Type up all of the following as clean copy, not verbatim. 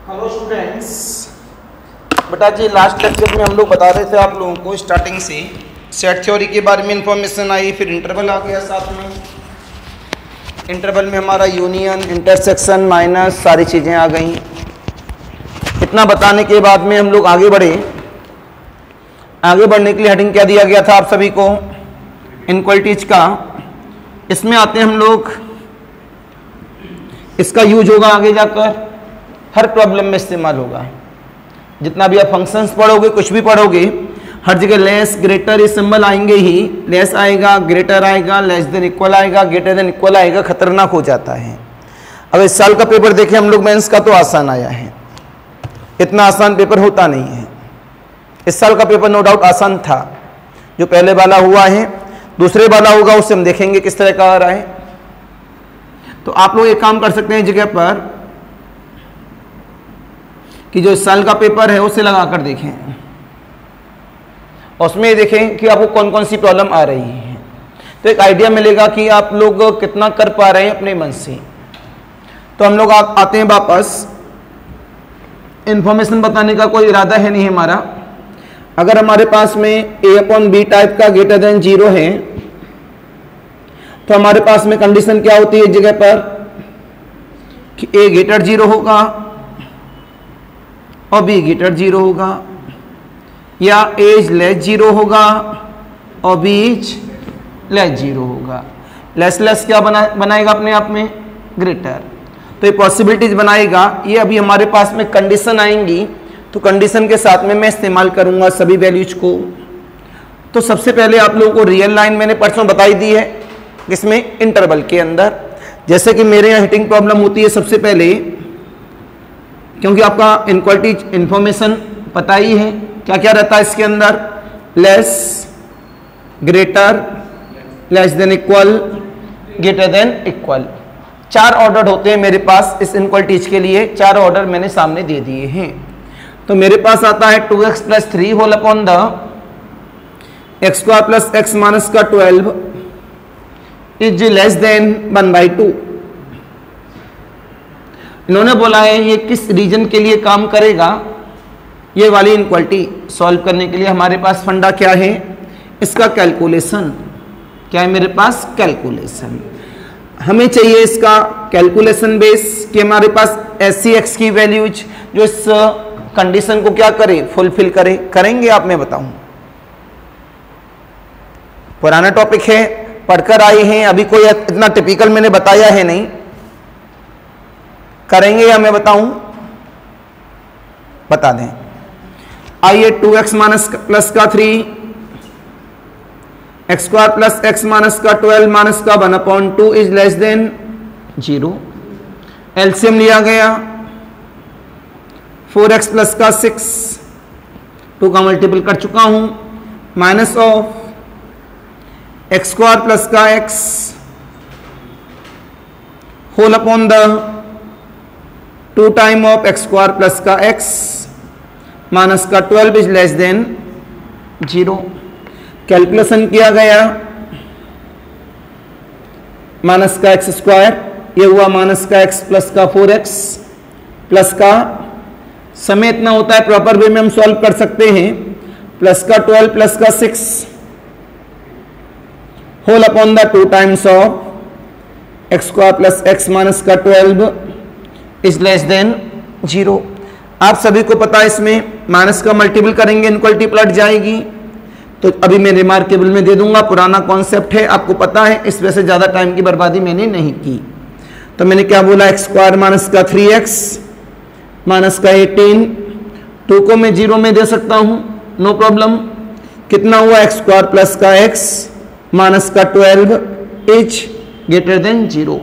Hello students, बेटा जी last lecture में हम लोग बता रहे थे आप लोगों को स्टार्टिंग से सेट थ्योरी के बारे में इंफॉर्मेशन आई, फिर इंटरवल आ गया साथ में। इंटरवल में हमारा यूनियन, इंटरसेक्शन, माइनस सारी चीज़ें आ गई। इतना बताने के बाद में हम लोग आगे बढ़े। आगे बढ़ने के लिए हेडिंग क्या दिया गया था आप सभी को? इनक्वालिटीज का। इसमें आते हैं हम लोग, इसका यूज होगा आगे जाकर हर प्रॉब्लम में इस्तेमाल होगा। जितना भी आप फंक्शंस पढ़ोगे, कुछ भी पढ़ोगे, हर जगह लेस ग्रेटर ये सिंबल आएंगे ही। लेस आएगा, ग्रेटर आएगा, लेस देन इक्वल आएगा, ग्रेटर देन इक्वल आएगा, खतरनाक हो जाता है। अब इस साल का पेपर देखें हम लोग मेंस का, तो आसान आया है। इतना आसान पेपर होता नहीं है। इस साल का पेपर नो डाउट आसान था। जो पहले वाला हुआ है, दूसरे वाला होगा, उससे हम देखेंगे किस तरह का आ रहा है। तो आप लोग एक काम कर सकते हैं जगह पर कि जो इस साल का पेपर है उसे लगा कर देखें, उसमें देखें कि आपको कौन कौन सी प्रॉब्लम आ रही है, तो एक आइडिया मिलेगा कि आप लोग कितना कर पा रहे हैं अपने मन से। तो हम लोग आते हैं वापस। इंफॉर्मेशन बताने का कोई इरादा है नहीं हमारा। अगर हमारे पास में a/b टाइप का ग्रेटर देन 0 है, तो हमारे पास में कंडीशन क्या होती है इस जगह पर कि a ग्रेटर 0 होगा और b ग्रेटर 0 होगा, या a इज लेस 0 होगा और b इज लेस 0 होगा। लेस लेस क्या बनाएगा अपने आप में? ग्रेटर। तो ये पॉसिबिलिटीज बनाएगा। ये अभी हमारे पास में कंडीशन आएंगी, तो कंडीशन के साथ में मैं इस्तेमाल करूंगा सभी वैल्यूज को। तो सबसे पहले आप लोगों को रियल लाइन मैंने परसों बताई दी है, इसमें इंटरवल के अंदर। जैसे कि मेरे यहाँ हिटिंग प्रॉब्लम होती है सबसे पहले, क्योंकि आपका इनक्वालिटी इंफॉर्मेशन पता ही है क्या क्या रहता है इसके अंदर। Less, greater, less than equal, greater than equal. 4 order होते हैं मेरे पास इस इनक्वालिटीज के लिए। 4 ऑर्डर मैंने सामने दे दिए हैं। तो मेरे पास आता है 2x + 3 whole upon the x² + x minus का 12 इज लेस देन 1/2। इन्होंने बोला है ये किस रीजन के लिए काम करेगा। ये वाली इनक्वालिटी सॉल्व करने के लिए हमारे पास फंडा क्या है? इसका कैलकुलेशन। क्या है मेरे पास? कैलकुलेशन। हमें चाहिए इसका कैलकुलेशन बेस कि हमारे पास SCX की वैल्यूज जो इस कंडीशन को क्या करे? फुलफिल करे। करेंगे आप? मैं बताऊं, पुराना टॉपिक है, पढ़कर आए हैं, अभी कोई इतना टिपिकल मैंने बताया है नहीं। करेंगे या मैं बताऊं? बता दें। आइए 2x प्लस का 3, x² + x माइनस का 12 माइनस का 1/2 इज लेस देन 0। एलसीएम लिया गया। 4x प्लस का 6, 2 का मल्टीपल कर चुका हूं, माइनस ऑफ x² प्लस का x whole upon the 2 time of x² plus का x माइनस का 12 इज लेस देन 0। कैलकुलेशन किया गया। माइनस का x², ये हुआ माइनस का x प्लस का 4x प्लस का समय इतना होता है, प्रॉपर वे में हम सॉल्व कर सकते हैं, प्लस का 12 प्लस का 6 whole upon the 2 times of x² plus x minus का 12 इज लेस देन 0। आप सभी को पता है इसमें माइनस का मल्टीपल करेंगे इनक्वालिटी पलट जाएगी। तो अभी मैं रिमार्केबल में दे दूंगा, पुराना कॉन्सेप्ट है, आपको पता है, इस वजह से ज़्यादा टाइम की बर्बादी मैंने नहीं की। तो मैंने क्या बोला? x² माइनस का 3x माइनस का 18, 2 को मैं 0 में दे सकता हूँ, नो प्रॉब्लम। कितना हुआ? x² प्लस का x माइनस का 12 is greater than 0।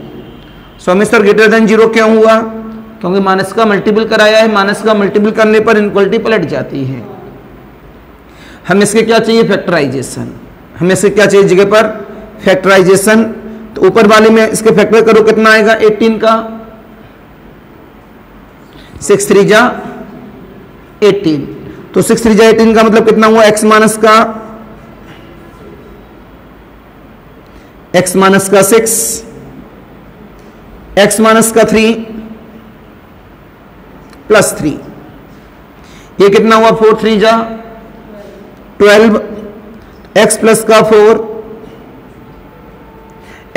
Swami sir greater than 0 क्यों हुआ? क्योंकि माइनस का मल्टीपल कराया है। माइनस का मल्टीपल करने पर इनक्वालिटी पलट जाती है। हमें इसके क्या चाहिए? फैक्टराइजेशन। हमें इसके क्या चाहिए जगह पर? फैक्टराइजेशन। तो ऊपर वाले में इसके फैक्टर करो, कितना आएगा? 18 का 6 3 जा 18। तो 6 3 जा 18 का मतलब कितना हुआ? x माइनस का 6, x माइनस का 3 प्लस 3, ये कितना हुआ 4 3 जा 12, x प्लस का 4,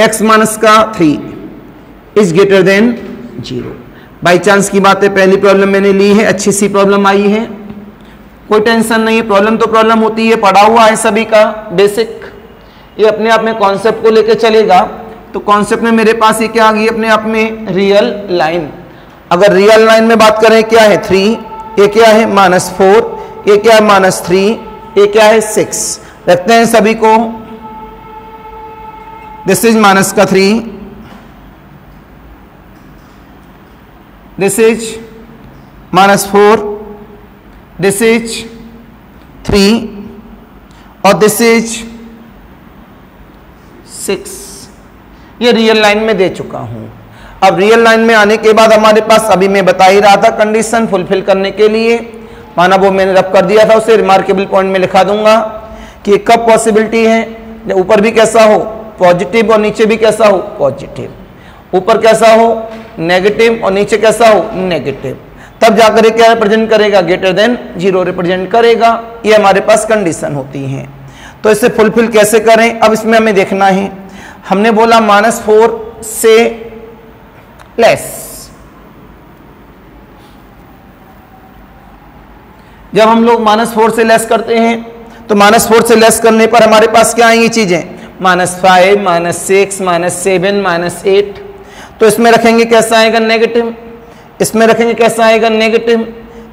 x माइनस का 3 is greater than 0। By chance की बात है, पहली प्रॉब्लम मैंने ली है, अच्छी सी प्रॉब्लम आई है, कोई टेंशन नहीं है, प्रॉब्लम तो प्रॉब्लम होती है, पढ़ा हुआ है सभी का बेसिक, ये अपने आप में कॉन्सेप्ट को लेकर चलेगा। तो कॉन्सेप्ट में मेरे पास ये क्या आ गई अपने आप में रियल लाइन। अगर रियल लाइन में बात करें क्या है 3, ये क्या है -4, ये क्या है -3, ये क्या है 6, रखते हैं सभी को। दिस इज माइनस का 3, दिस इज -4, दिस इज 3 और दिस इज 6। ये रियल लाइन में दे चुका हूं। अब रियल लाइन में आने के बाद हमारे पास अभी मैं बता ही रहा था कंडीशन फुलफिल करने के लिए, माना वो मैंने रब कर दिया था, उसे रिमार्केबल पॉइंट में लिखा दूंगा कि कब पॉसिबिलिटी है, ऊपर भी कैसा हो पॉजिटिव और नीचे भी कैसा हो पॉजिटिव, ऊपर कैसा हो नेगेटिव और नीचे कैसा हो नेगेटिव, तब जाकर क्या रिप्रेजेंट करेगा ग्रेटर देन 0 रिप्रेजेंट करेगा। ये हमारे पास कंडीशन होती है। तो इसे फुलफिल कैसे करें, अब इसमें हमें देखना है। हमने बोला -4 से लेस, जब हम लोग -4 से लेस करते हैं तो -4 से लेस करने पर हमारे पास क्या आएंगी चीजें -5, -6, -7, -8। तो इसमें रखेंगे कैसा आएगा नेगेटिव, इसमें रखेंगे कैसा आएगा नेगेटिव,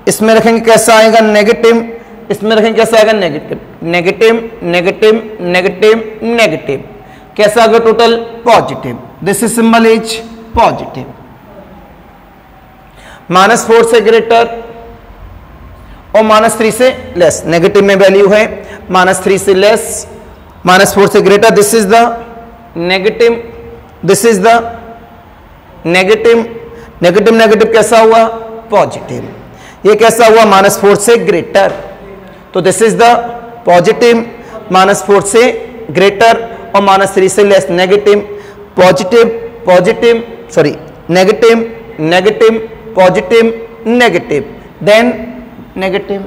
इसमें रखेंगे कैसा आएगा नेगेटिव, इसमें रखेंगे कैसा आएगा negative, negative, negative, negative, negative, कैसा आएगा total positive. This is symbol is positive. -4 से ग्रेटर और -3 से लेस, नेगेटिव में वैल्यू है, -3 से लेस, -4 से greater, this is the negative, this is the negative, negative negative कैसा हुआ पॉजिटिव, ये कैसा हुआ -4 से ग्रेटर, तो दिस इज द पॉजिटिव, -4 से ग्रेटर और -3 से less, negative positive positive sorry negative negative positive negative then negative.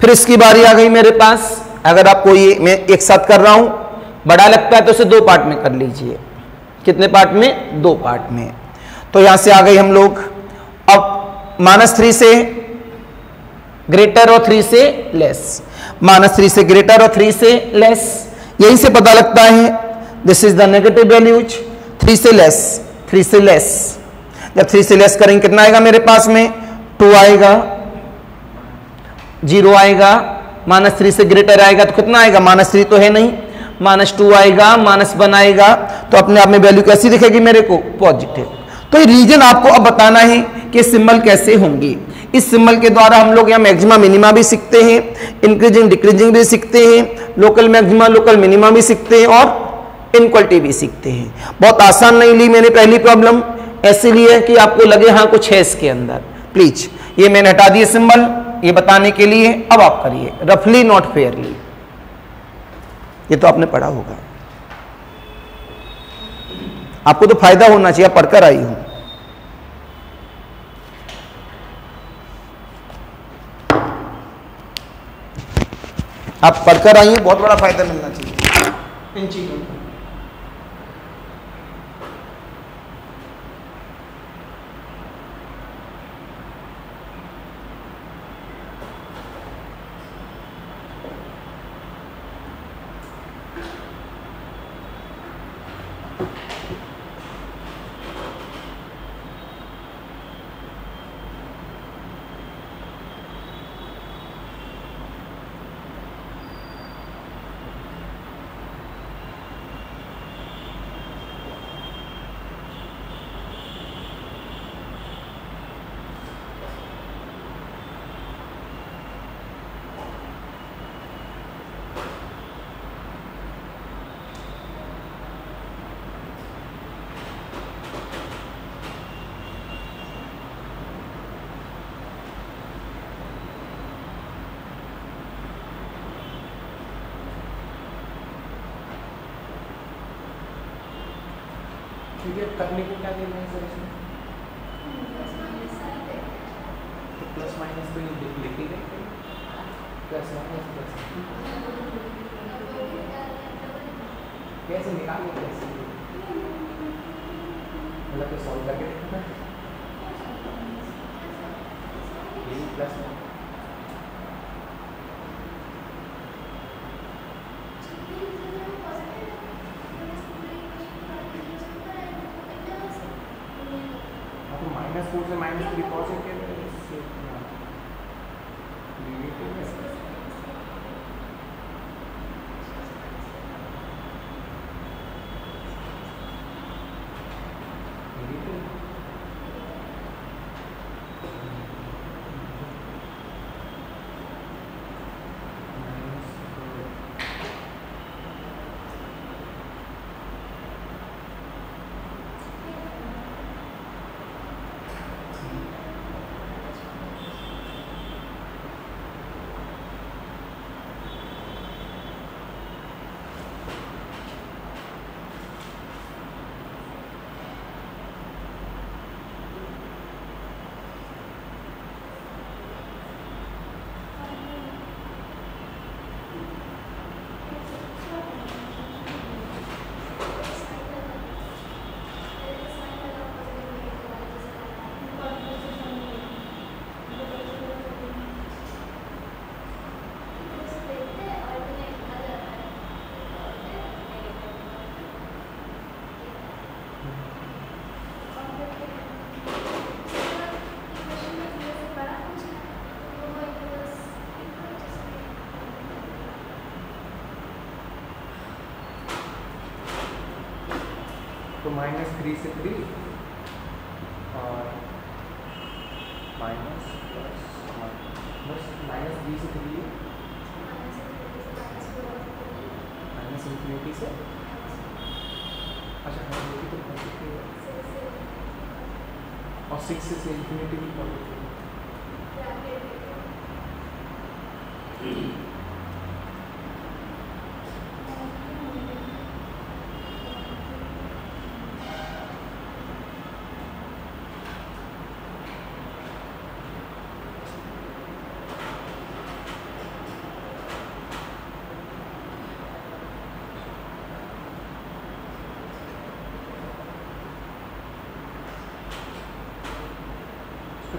फिर इसकी बारी आ गई मेरे पास। अगर आपको ये मैं एक साथ कर रहा हूं, बड़ा लगता है तो इसे 2 पार्ट में कर लीजिए। कितने पार्ट में 2 पार्ट में। तो यहां से आ गई हम लोग। अब -3 से ग्रेटर और 3 से लेस, -3 से ग्रेटर और 3 से लेस, यहीं से पता लगता है this is the negative values. 3 से लेस, 3 से लेस, जब 3 से लेस करेंगे कितना आएगा मेरे पास में 2 आएगा, 0 आएगा, -3 से ग्रेटर आएगा तो कितना आएगा -3 तो है नहीं, -2 आएगा, -1 आएगा, तो अपने आप में वैल्यू कैसी दिखेगी मेरे को पॉजिटिव। तो ये रीजन आपको अब बताना है कि सिंबल कैसे होंगे। इस सिंबल के द्वारा हम लोग यहाँ मैक्सिमा मिनिमा भी सीखते हैं, इंक्रीजिंग डिक्रीजिंग भी सीखते हैं, लोकल मैक्सिमा लोकल मिनिमा भी सीखते हैं और इनक्वलिटी भी सीखते हैं। बहुत आसान नहीं ली मैंने पहली प्रॉब्लम, ऐसे लिए कि आपको लगे हाँ कुछ है इसके अंदर। प्लीज ये मैंने हटा दिए सिंबल ये बताने के लिए। अब आप करिए रफली नॉट फेयरली, ये तो आपने पढ़ा होगा, आपको तो फायदा होना चाहिए, आप पढ़कर आई हूं। आप पढ़कर आई हैं, बहुत बड़ा फायदा मिलना चाहिए इन चीजों का। करने को क्या देना है सर इसमें? तो प्लस माइनस को लिख ही देंगे, प्लस माइनस प्लस कैसे निकालेंगे, कैसे मतलब तो सॉल्व करके देखना है, ये प्लस माइनस 4 से माइनस 3 पॉजिटिव है, इससे नेगेटिव है। तो माइनस 3 से 3 और माइनस प्लस बस माइनस 3 से 3 माइनस इन्फिनिटी से, अच्छा इन्फिनिटी तो पॉजिटिव है और 6 से इन्फिनिटी भी पॉजिटिव है।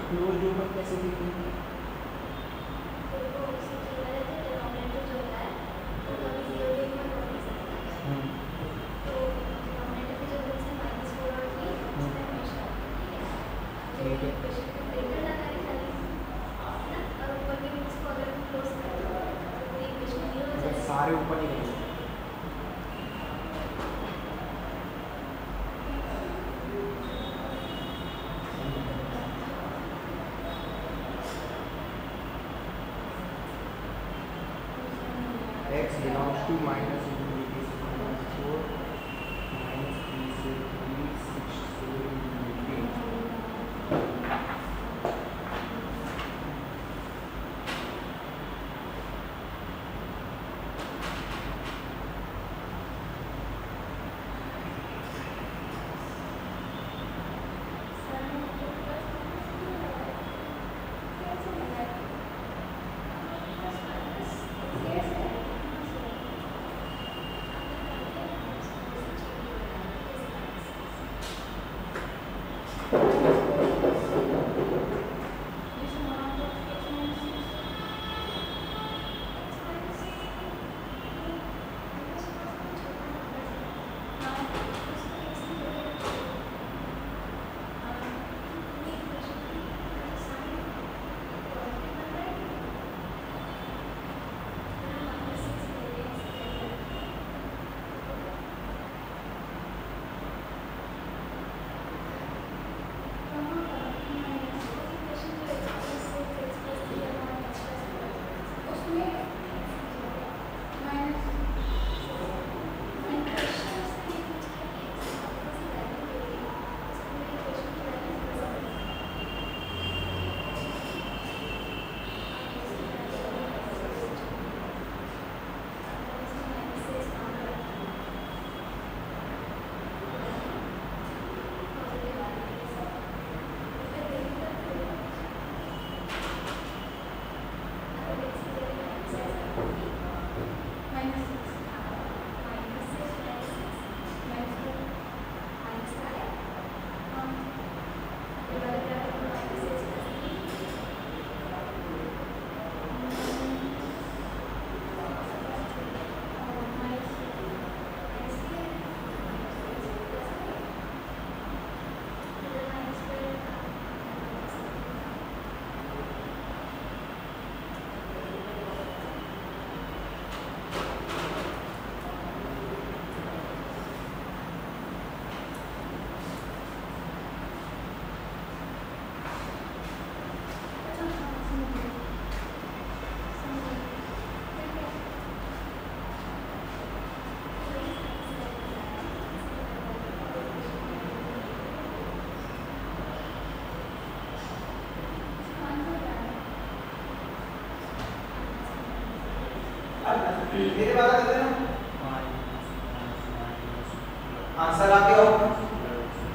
क्लोज डोमेन कैसे देखेंगे? सारे ऊपर ही रहेंगे। X belongs to minus infinity से minus 4 minus 3 से 3 6 से infinity।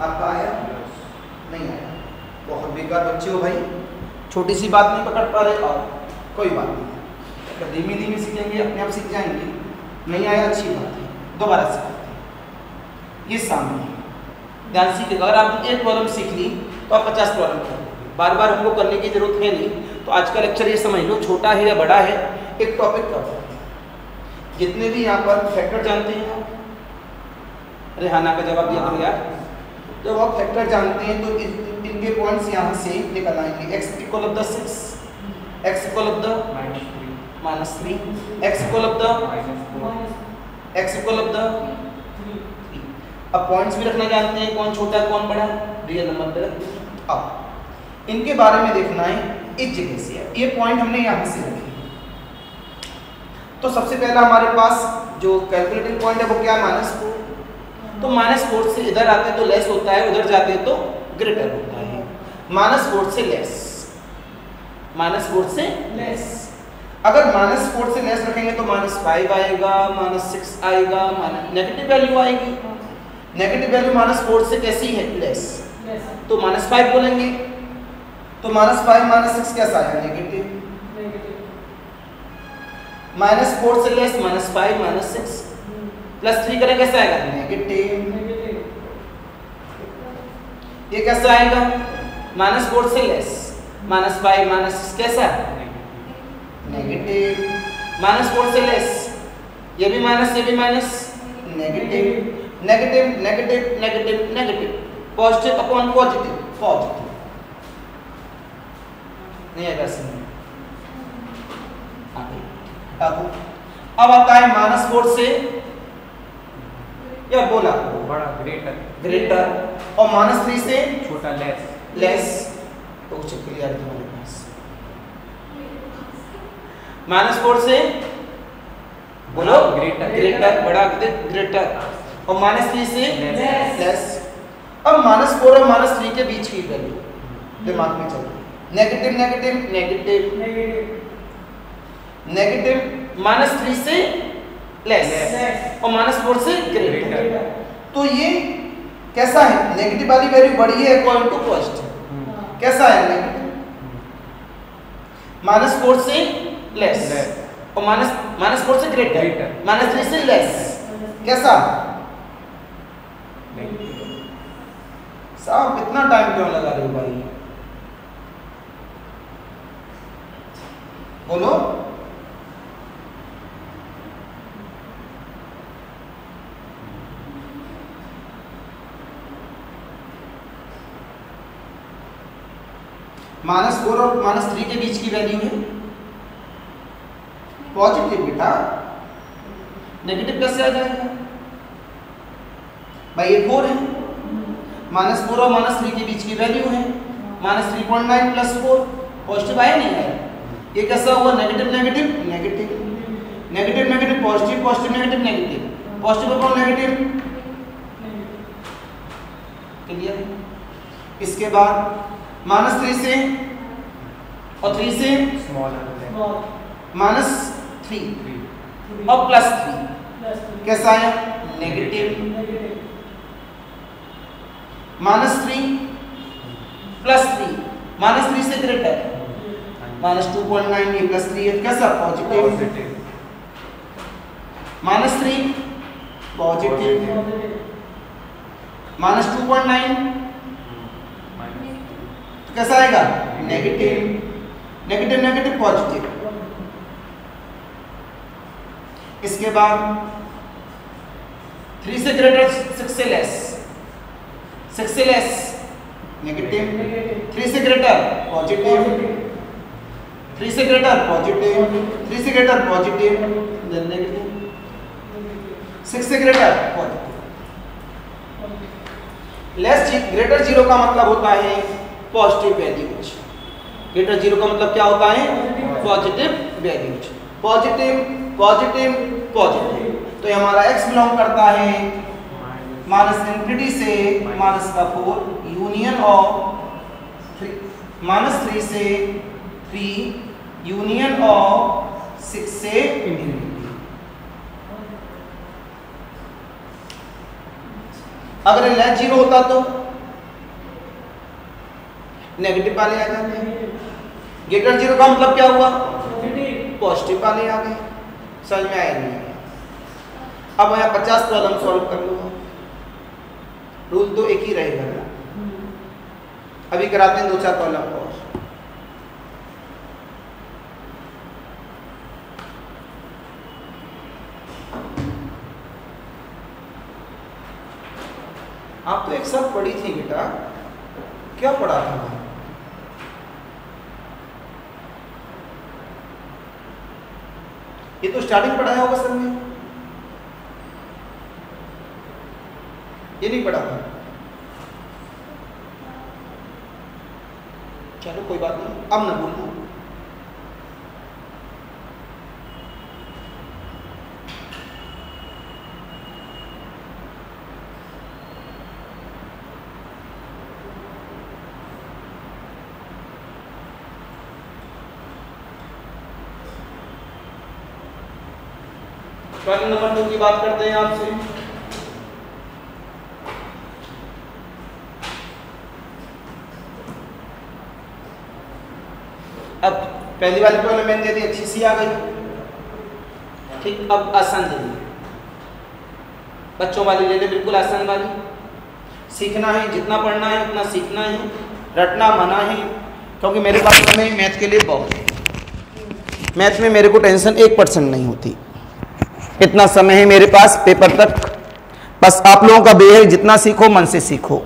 आपका आया नहीं आया, बहुत बेकार बच्चे हो भाई, छोटी सी बात नहीं पकड़ पा रहे, और कोई बात नहीं, धीमे धीमे सीखेंगे, अपने आप सीख जाएंगे। नहीं आया अच्छी बात है, दोबारा सीखते हैं। ये सामने ध्यान सीखिएगा, अगर आपने एक प्रॉब्लम सीख ली तो आप 50 प्रॉब्लम करेंगे, बार बार हमको करने की जरूरत है नहीं। तो आज का लेक्चर ये समझ लो, छोटा है या बड़ा है, एक टॉपिक कवर है। जितने भी यहाँ पर फैक्टर जानते हैं आप, रेहाना का जवाब दिया तो यार, जब आप फैक्टर जानते हैं तो इनके पॉइंट्स यहाँ से निकल आएंगे। x equal of the 6, x equal of the -3, x equal of the x equal of the 3। अब पॉइंट्स भी रखना जानते हैं, कौन छोटा है कौन बड़ा, रियल नंबर पे रखते हैं। अब इनके बारे में देखना है इस जगह से, ये पॉइंट हमने यहाँ से रखे। तो सबसे पहला हमारे पास जो कैलकुलेटिंग पॉइंट है वो क्या है, -4। तो -4 से इधर आते तो लेस होता है, उधर जाते तो ग्रेटर होता है। -4 से लेस, -4 से लेस। अगर -4 से लेस रखेंगे तो -5 आएगा, -6 आएगा, नेगेटिव वैल्यू आएगी। नेगेटिव वैल्यू -4 से कैसी है, लेस, तो -5 बोलेंगे। तो -5 -6 कैसा है, नेगेटिव। -4 से लेस, -5 -6 +3 करें कैसा आएगा, नेगेटिव। ये कैसा आएगा, -4 से लेस, -5 -6 कैसा, नेगेटिव। -4 से लेस, ये भी माइनस, ये भी minus, negative. Negative negative negative negative, positive upon positive, positive नहीं आएगा इसमें। अब आता है -4 से, या बोला बड़ा, ग्रेटर, ग्रेटर, और -3 से छोटा, लेस, लेस। तो कुछ क्लियर तुम्हारे पास, -4 से बोलो ग्रेटर, ग्रेटर, बड़ा ग्रेटर, और -3 से लेस। अब -4 और -3 के बीच की वैल्यू दिमाग में चलो, नेगेटिव नेगेटिव नेगेटिव नेगेटिव, -3 से लेस और -4 से ग्रेटर। तो ये कैसा है, नेगेटिव वाली वैल्यू बड़ी है अकॉर्डिंग टू पॉजिटिव, कैसा है, नेगेटिव। -4 से लेस और -4 से ग्रेटर, -3 से लेस, कैसा, साहब इतना टाइम क्यों लगा रहे हो भाई, बोलो। -4 और -3 के बीच की वैल्यू है पॉजिटिव बेटा, नेगेटिव कैसे आ जाएगा भाई, ये 4 है। -4 और -3 के बीच की वैल्यू है, -3.9 + 4, पॉजिटिव आया नहीं आया, ये कैसा हुआ, negative negative negative negative negative positive, positive negative negative, positive upon negative, clear. इसके बाद -3 से और 3 से स्मॉल, -3 और +3 कैसा आया, नेगेटिव। -3 +3, -3 से ग्रेटर, -2.9 ये +3 है, कैसा, पॉजिटिव। -3 पॉजिटिव, -2.9 कैसा आएगा, नेगेटिव। Negative negative positive. इसके बाद 3 से ग्रेटर, 6 से लेस, 6 से लेस नेगेटिव, 3 से ग्रेटर पॉजिटिव, 3 से ग्रेटर पॉजिटिव, 3 से ग्रेटर पॉजिटिव, देन नेगेटिव, 6 से ग्रेटर पॉजिटिव। लेस ग्रेटर 0 का मतलब होता है पॉजिटिव वैल्यूज, ग्रेटर 0 का मतलब क्या होता है, positive values, positive positive positive. तो ये हमारा x बिलोंग करता है -∞ से -4, यूनियन ऑफ -3 से 3, यूनियन ऑफ 6 से ∞। अगर लेस 0 होता तो नेगेटिव वाले आ जाते हैं। ग्रेटर जीरो का मतलब क्या हुआ? पॉजिटिव वाले आ गए। समझ में आया नहीं? अब मैं 50 प्रॉब्लम सॉल्व कर लूँगा। रूल तो एक ही रहेगा ना। अभी कराते हैं 2-4 प्रॉब्लम और। आप तो एक साथ पढ़ी थी बेटा, क्या पढ़ा था? ये तो स्टार्टिंग पढ़ाया होगा सर ने, ये नहीं पढ़ा था। चलो कोई बात नहीं, अब ना बोलना। प्रश्न नंबर 2 की बात करते हैं आपसे। अब पहली वाली प्रॉब्लम मैंने दे दी, अच्छी सी आ गई। ठीक, अब आसान दे दी, बच्चों वाली ले ले, बिल्कुल आसान वाली। सीखना है, जितना पढ़ना है उतना सीखना है, रटना मना है, क्योंकि मेरे पास समय मैथ के लिए बहुत है। मैथ में मेरे को टेंशन 1% नहीं होती, इतना समय है मेरे पास पेपर तक। बस आप लोगों का बे है, जितना सीखो मन से सीखो।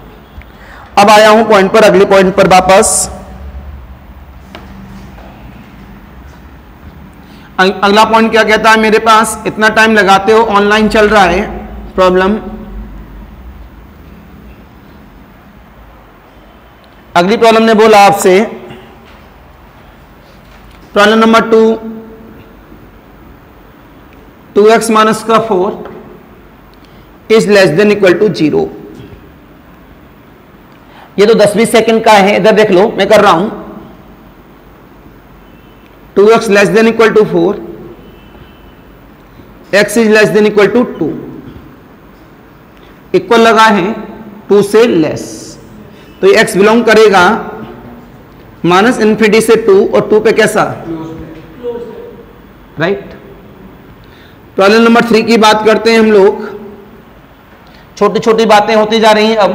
अब आया हूं पॉइंट पर, अगले पॉइंट पर वापस। अगला पॉइंट क्या कहता है मेरे पास? इतना टाइम लगाते हो, ऑनलाइन चल रहा है प्रॉब्लम। अगली प्रॉब्लम ने बोला आपसे, प्रॉब्लम नंबर 2, 2x माइनस का 4 is less than equal to 0। ये तो 10-20 सेकंड का है, इधर देख लो, मैं कर रहा हूं। 2x less than equal to 4, x is less than equal to 2। Equal लगा है 2 से लेस, तो ये x बिलोंग करेगा माइनस इन्फिनिटी से 2 और 2 पे कैसा? राइट। प्रॉब्लम नंबर 3 की बात करते हैं हम लोग। छोटी छोटी बातें होती जा रही हैं। अब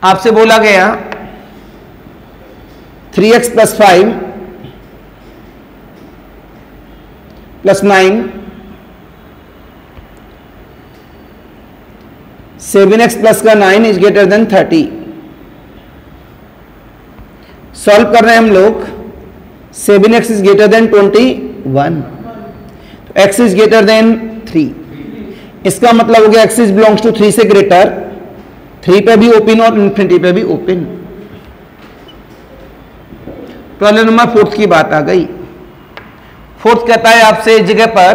आपसे बोला गया 3x plus 5 plus 9 7x plus का 9 इज ग्रेटर देन 30। सॉल्व कर रहे हैं हम लोग। 7x इज ग्रेटर देन 21, तो x इज ग्रेटर देन 3। इसका मतलब हो गया x इज बिलोंग्स टू 3 से ग्रेटर, 3 पे भी ओपन और इन्फिनिटी पे भी ओपन। प्रॉब्लम नंबर 4 की बात आ गई। 4 कहता है आपसे इस जगह पर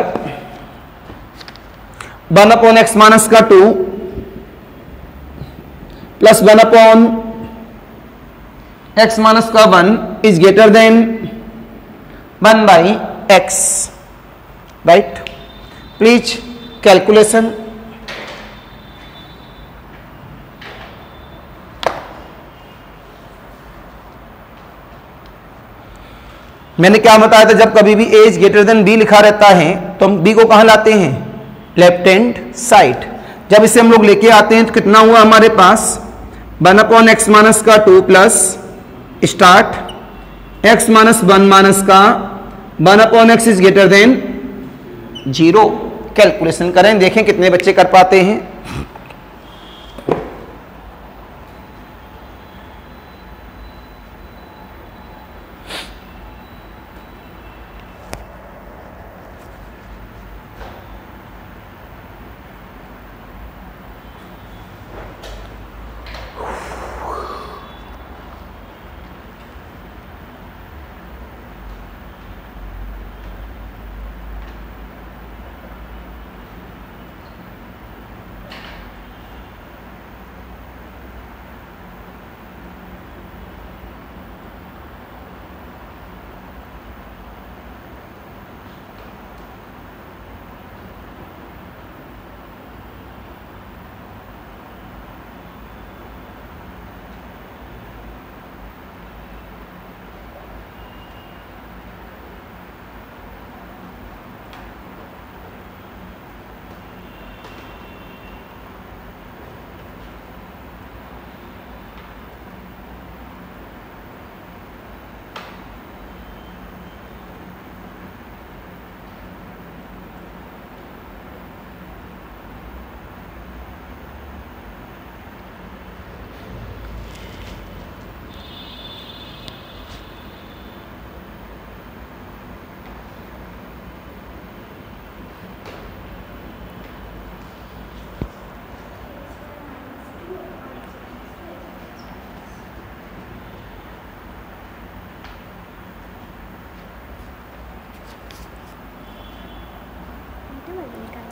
1 अपॉन एक्स माइनस का 2 प्लस 1 अपॉन एक्स माइनस का 1 is greater then 1 by x. Right, please calculation. मैंने क्या बताया था, जब कभी भी a is greater then b लिखा रहता है तो हम b को कहां लाते हैं? Left hand side. जब इसे हम लोग लेके आते हैं तो कितना हुआ हमारे पास? 1 अपॉन एक्स माइनस का 2 plus start x minus 1 minus का 1 upon x is greater than 0। Calculation करें, देखें कितने बच्चे कर पाते हैं।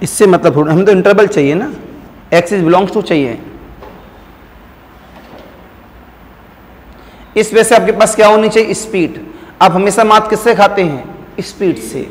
इससे मतलब हम तो इंटरवल चाहिए ना, एक्स इज बिलोंग्स टू चाहिए। इस वजह से आपके पास क्या होनी चाहिए, स्पीड। आप हमेशा मात किससे खाते हैं, स्पीड से।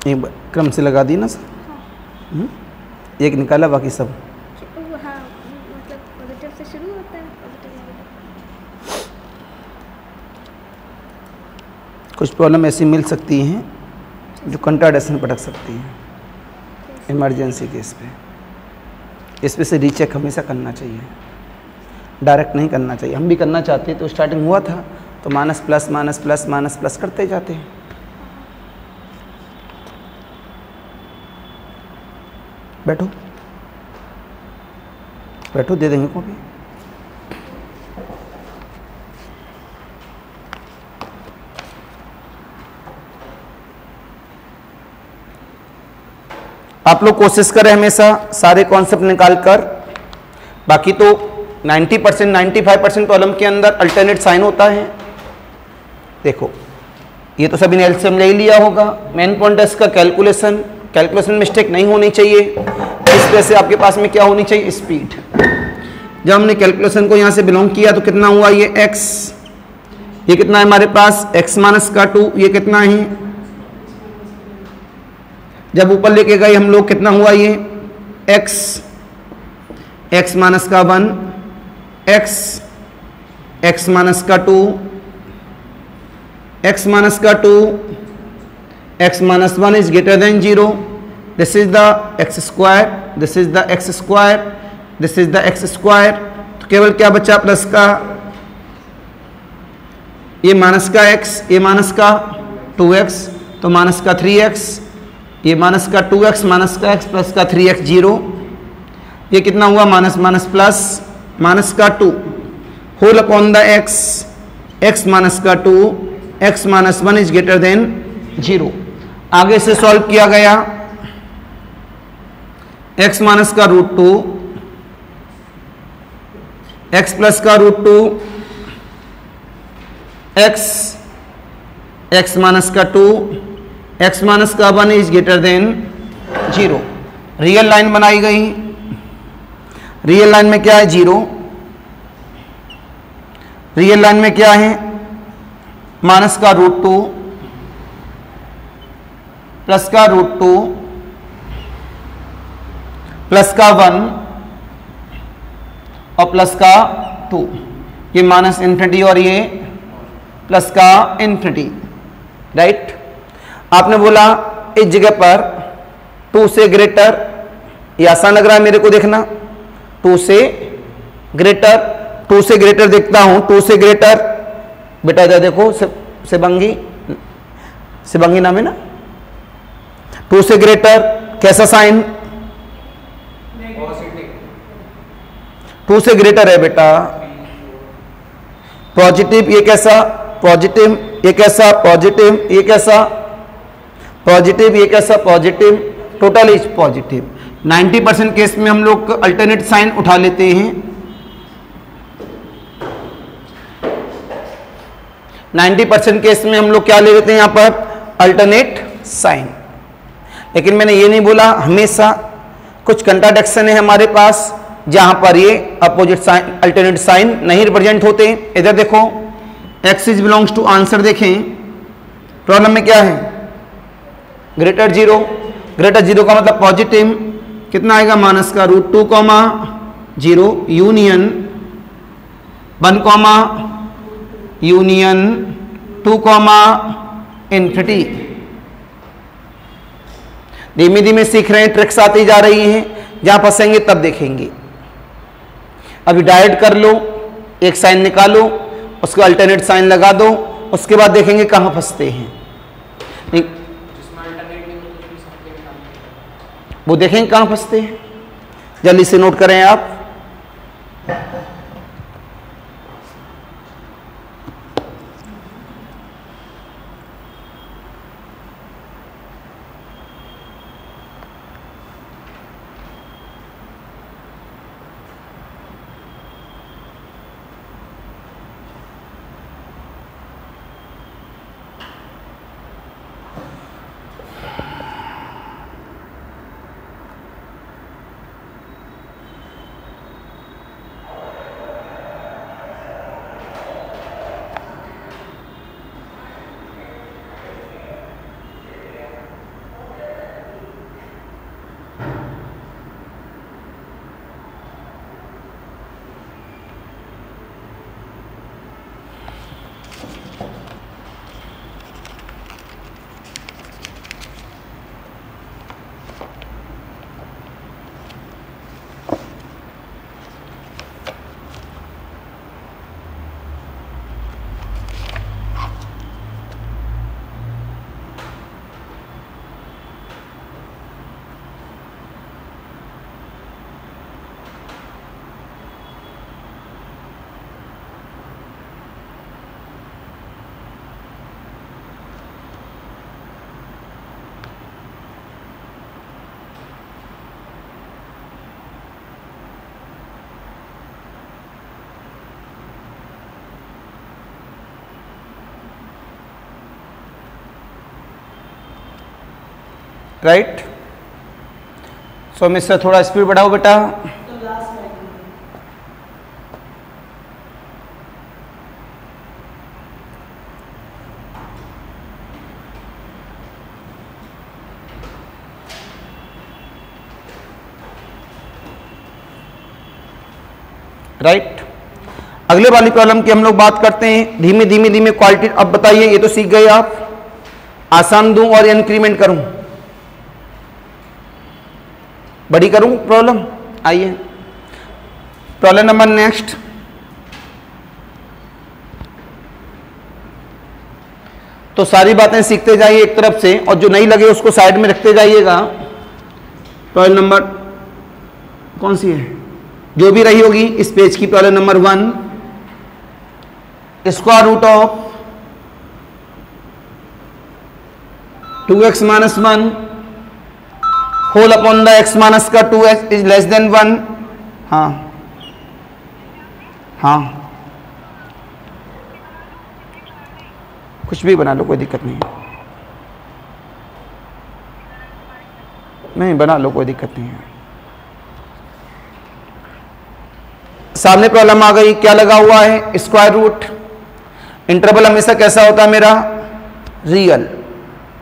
एक क्रम से लगा दी ना सर। हाँ। एक निकाला, बाकी सब। हाँ, मतलब पॉजिटिव से शुरू होता है, पॉजिटिव नेगेटिव। कुछ प्रॉब्लम ऐसी मिल सकती हैं जो कंट्राडिक्शन पटक सकती हैं इमरजेंसी केस पे। इस पे से रीचेक हमेशा करना चाहिए, डायरेक्ट नहीं करना चाहिए। हम भी करना चाहते तो स्टार्टिंग हुआ था तो minus plus minus plus minus plus करते जाते हैं। बैठो बैठो, दे देंगे कॉपी। आप लोग कोशिश करें हमेशा सारे कॉन्सेप्ट निकाल कर। बाकी तो 90% 95% प्रॉब्लम के अंदर अल्टरनेट साइन होता है। देखो ये तो सभी ने एलसीएम ले लिया होगा। मेन पॉइंट है इसका कैलकुलेशन मिस्टेक नहीं होनी चाहिए। इस वजह से आपके पास में क्या होनी चाहिए, स्पीड। जब हमने कैलकुलेशन को यहाँ से बिलोंग किया तो कितना हुआ, ये x, ये कितना है हमारे पास x माइनस का 2, ये कितना है। जब ऊपर लेके गए हम लोग कितना हुआ, ये x माइनस का 1, x माइनस का 2, x माइनस का 2, x minus 1 is greater than 0. This is the x square, this is the x square, this is the x square. तो केवल क्या बचा प्लस का, ये माइनस का x, ये माइनस का 2x, तो माइनस का 3x, ये माइनस का 2x माइनस का x प्लस का 3x 0। ये कितना हुआ, माइनस माइनस प्लस, माइनस का 2 whole upon the x minus का 2, x minus 1 is greater than 0। आगे से सॉल्व किया गया, x माइनस का √2, x प्लस का √2, x माइनस का 2, x माइनस का 1 is greater than 0। Real line बनाई गई। रियल लाइन में क्या है, 0। रियल लाइन में क्या है, माइनस का √2 प्लस का √2 प्लस का 1 और प्लस का 2। ये माइनस इन्फिनिटी और ये प्लस का इन्फिनिटी, राइट। आपने बोला इस जगह पर 2 से ग्रेटर, ये आसान लग रहा है मेरे को देखना। 2 से ग्रेटर देखता हूं। 2 से ग्रेटर बेटा इधर देखो, शिवंगी नाम है ना। 2 से ग्रेटर कैसा साइन, 2 से ग्रेटर है बेटा पॉजिटिव। ये कैसा पॉजिटिव, ये कैसा पॉजिटिव, ये कैसा पॉजिटिव, ये कैसा positive, total is positive. 90% case में हम लोग अल्टरनेट साइन उठा लेते हैं। 90% केस में हम लोग क्या ले लेते हैं यहाँ पर, अल्टरनेट साइन। लेकिन मैंने ये नहीं बोला हमेशा, कुछ कंट्राडिक्शन है हमारे पास जहां पर ये अपोजिट साइन, अल्टरनेट साइन नहीं रिप्रेजेंट होते। इधर देखो x is belongs to, answer देखें प्रॉब्लम में क्या है, ग्रेटर जीरो। ग्रेटर जीरो का मतलब पॉजिटिव, कितना आएगा, माइनस का root 2 comma 0 union 1 comma union 2 comma infinity. धीमे धीमे सीख रहे हैं, ट्रिक्स आती जा रही हैं, जहां फंसेंगे तब देखेंगे। अभी डायरेक्ट कर लो, एक साइन निकालो, उसको अल्टरनेट साइन लगा दो, उसके बाद देखेंगे कहां फंसते हैं। वो देखेंगे कहां फंसते हैं, जल्दी से नोट करें आप। राइट। सो मिस्टर थोड़ा स्पीड बढ़ाओ बेटा। राइट, अगले वाली प्रॉब्लम की हम लोग बात करते हैं। धीमे धीमे धीमे क्वालिटी। अब बताइए, ये तो सीख गए आप, आसान दूं और इंक्रीमेंट करूं, बड़ी करूं प्रॉब्लम। आइए प्रॉब्लम नंबर नेक्स्ट। तो सारी बातें सीखते जाइए एक तरफ से, और जो नहीं लगे उसको साइड में रखते जाइएगा। प्रॉब्लम नंबर कौन सी है, जो भी रही होगी इस पेज की। Problem number 1, square root of 2x minus 1 whole upon the x minus का 2x इज लेस देन 1। हाँ हाँ, कुछ भी बना लो, कोई दिक्कत नहीं है। नहीं बना लो, कोई दिक्कत नहीं है। सामने प्रॉब्लम आ गई, क्या लगा हुआ है, स्क्वायर रूट। इंटरवल हमेशा कैसा होता है मेरा, रियल।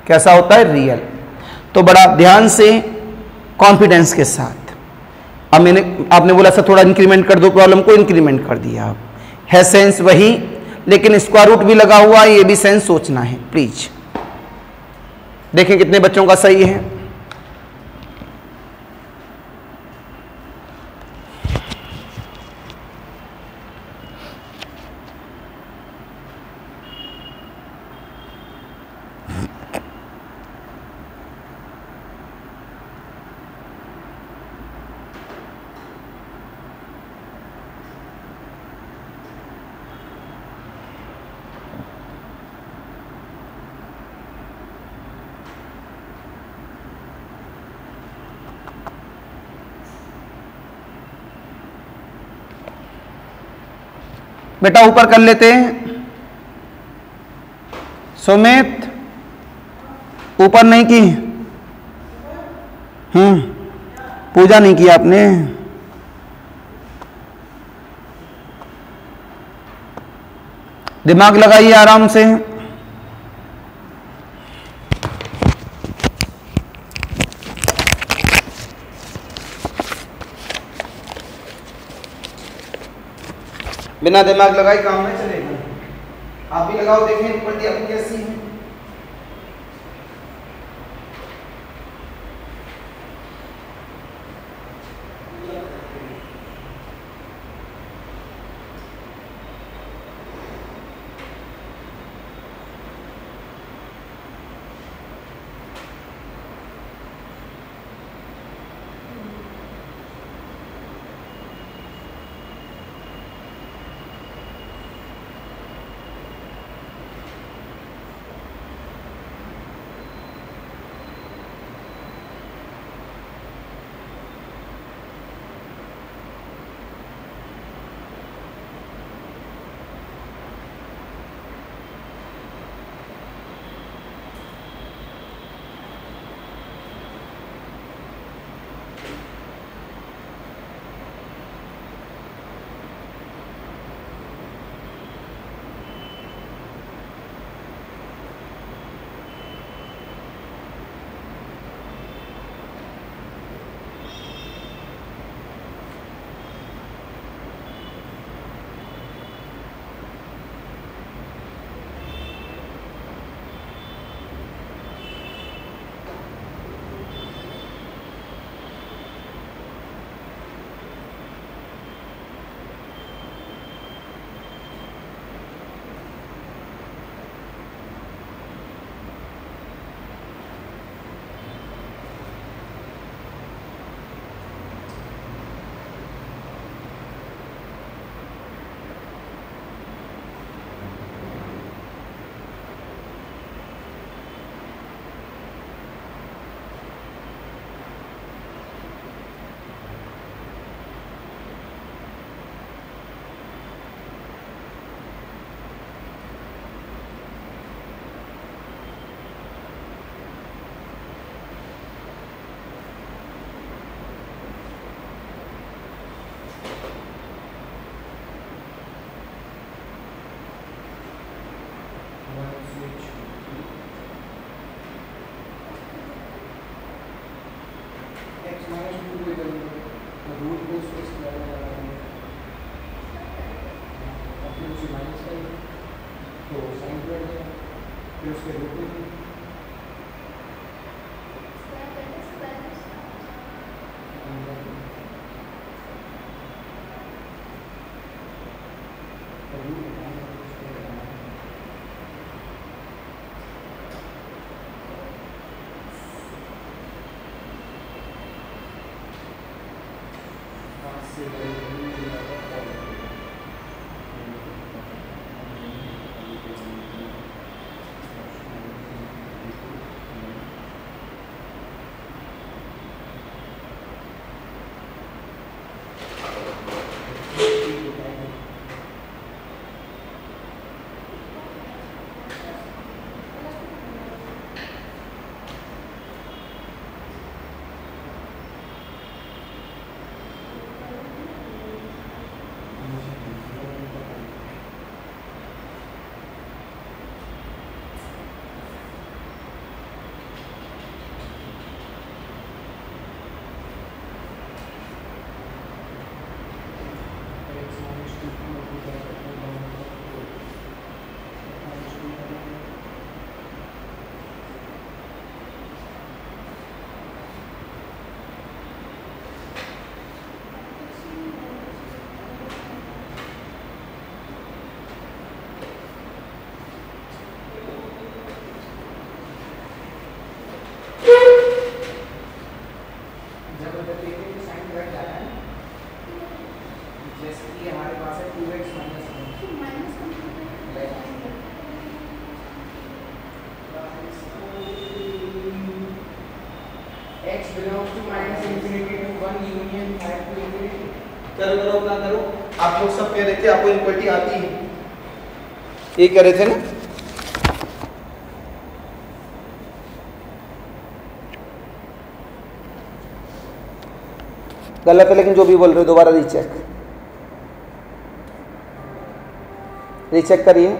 कैसा होता है, रियल। तो बड़ा ध्यान से, कॉन्फिडेंस के साथ। अब आपने बोला सर थोड़ा इंक्रीमेंट कर दो, प्रॉब्लम को इंक्रीमेंट कर दिया। आप है सेंस वही, लेकिन स्क्वायर रूट भी लगा हुआ है, ये भी सेंस सोचना है प्लीज। देखें कितने बच्चों का सही है। बेटा ऊपर कर लेते हैं। सुमित ऊपर नहीं की, पूजा नहीं की आपने। दिमाग लगाइए आराम से। बिना दिमाग लगाए काम नहीं चलेगा। आप भी लगाओ, देखें इक्वलिटी आपकी कैसी है। करो अपना करो। आप लोग सब कह रहे थे आपको इक्वलिटी आती है, ये कह रहे थे ना। गलत है, लेकिन जो भी बोल रहे हो दोबारा रीचेक करिए।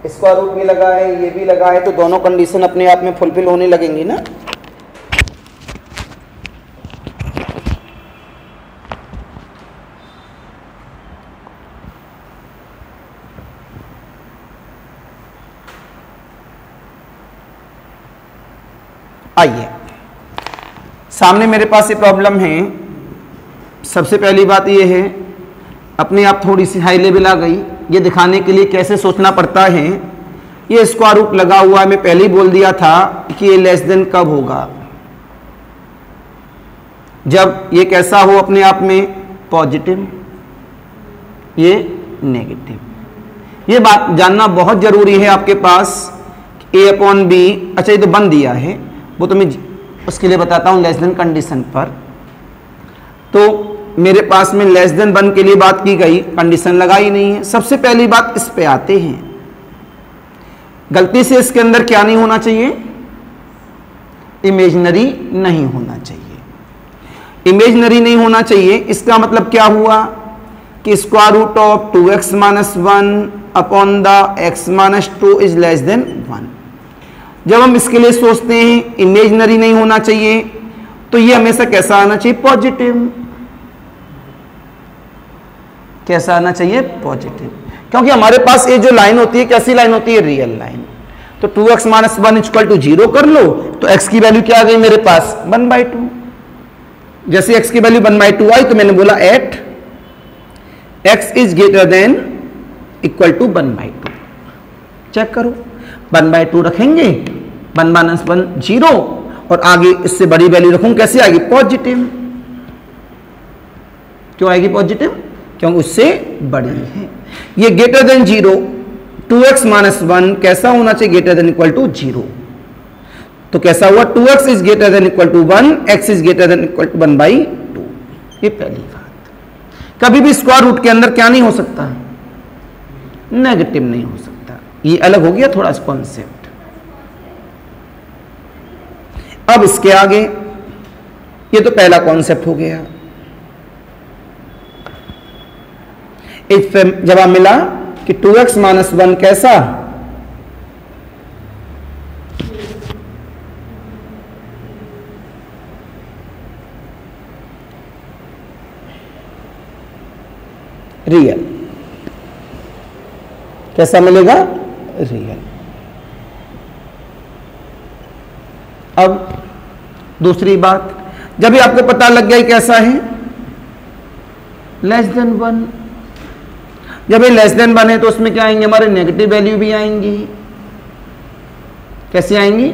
स्क्वायर रूट भी लगा है, ये भी लगा है, तो दोनों कंडीशन अपने आप में फुलफिल होने लगेंगी ना। आइए, सामने मेरे पास ये प्रॉब्लम है। सबसे पहली बात ये है, अपने आप थोड़ी सी हाई लेवल आ गई। ये दिखाने के लिए कैसे सोचना पड़ता है। ये स्क्वायर रूट लगा हुआ है, मैं पहले ही बोल दिया था कि ये लेस देन कब होगा, जब ये कैसा हो अपने आप में पॉजिटिव, ये नेगेटिव। ये बात जानना बहुत जरूरी है आपके पास। a अपॉन बी, अच्छा ये तो बन दिया है, वो तो मैं उसके लिए बताता हूं लेस देन कंडीशन पर। तो मेरे पास में लेस देन 1 के लिए बात की गई, कंडीशन लगाई नहीं है। सबसे पहली बात इस पे आते हैं, गलती से इसके अंदर क्या नहीं होना चाहिए, इमेजिनरी नहीं होना चाहिए। इमेजिनरी नहीं होना चाहिए, इसका मतलब क्या हुआ कि square root of 2x minus 1 upon the x minus 2 is less than 1। जब हम इसके लिए सोचते हैं इमेजिनरी नहीं होना चाहिए, तो ये हमेशा कैसा आना चाहिए, पॉजिटिव। कैसा आना चाहिए, पॉजिटिव, क्योंकि हमारे पास ये जो लाइन होती है कैसी लाइन होती है, रियल लाइन। तो 2x माइनस 1 इक्वल टू 0 कर लो, तो x की वैल्यू क्या आ गई मेरे पास, 1/2। जैसे x की वैल्यू 1/2 आई, तो मैंने बोला at x is greater than equal to 1/2। Check करो, 1/2 रखेंगे, 1 माइनस 1 0, और आगे इससे बड़ी वैल्यू रखूंगा, कैसे आएगी, पॉजिटिव। क्यों आएगी पॉजिटिव, क्योंकि उससे बड़ी है। ये ग्रेटर देन 0, 2x माइनस 1 कैसा होना चाहिए, ग्रेटर देन इक्वल टू 0। तो कैसा हुआ, 2x is greater than equal to 1, x is greater than equal to 1/2। ये पहली बात। कभी भी स्क्वायर रूट के अंदर क्या नहीं हो सकता, नेगेटिव नहीं हो सकता। ये अलग हो गया थोड़ा कॉन्सेप्ट। अब इसके आगे, ये तो पहला कॉन्सेप्ट हो गया। जवाब मिला कि 2x माइनस 1 कैसा, रियल। कैसा मिलेगा, रियल। अब दूसरी बात, जब भी आपको पता लग गया कैसा है, लेस देन 1। जब ये लेस देन 1 है तो उसमें क्या आएंगे, हमारे नेगेटिव वैल्यू भी आएंगी। कैसी आएंगी,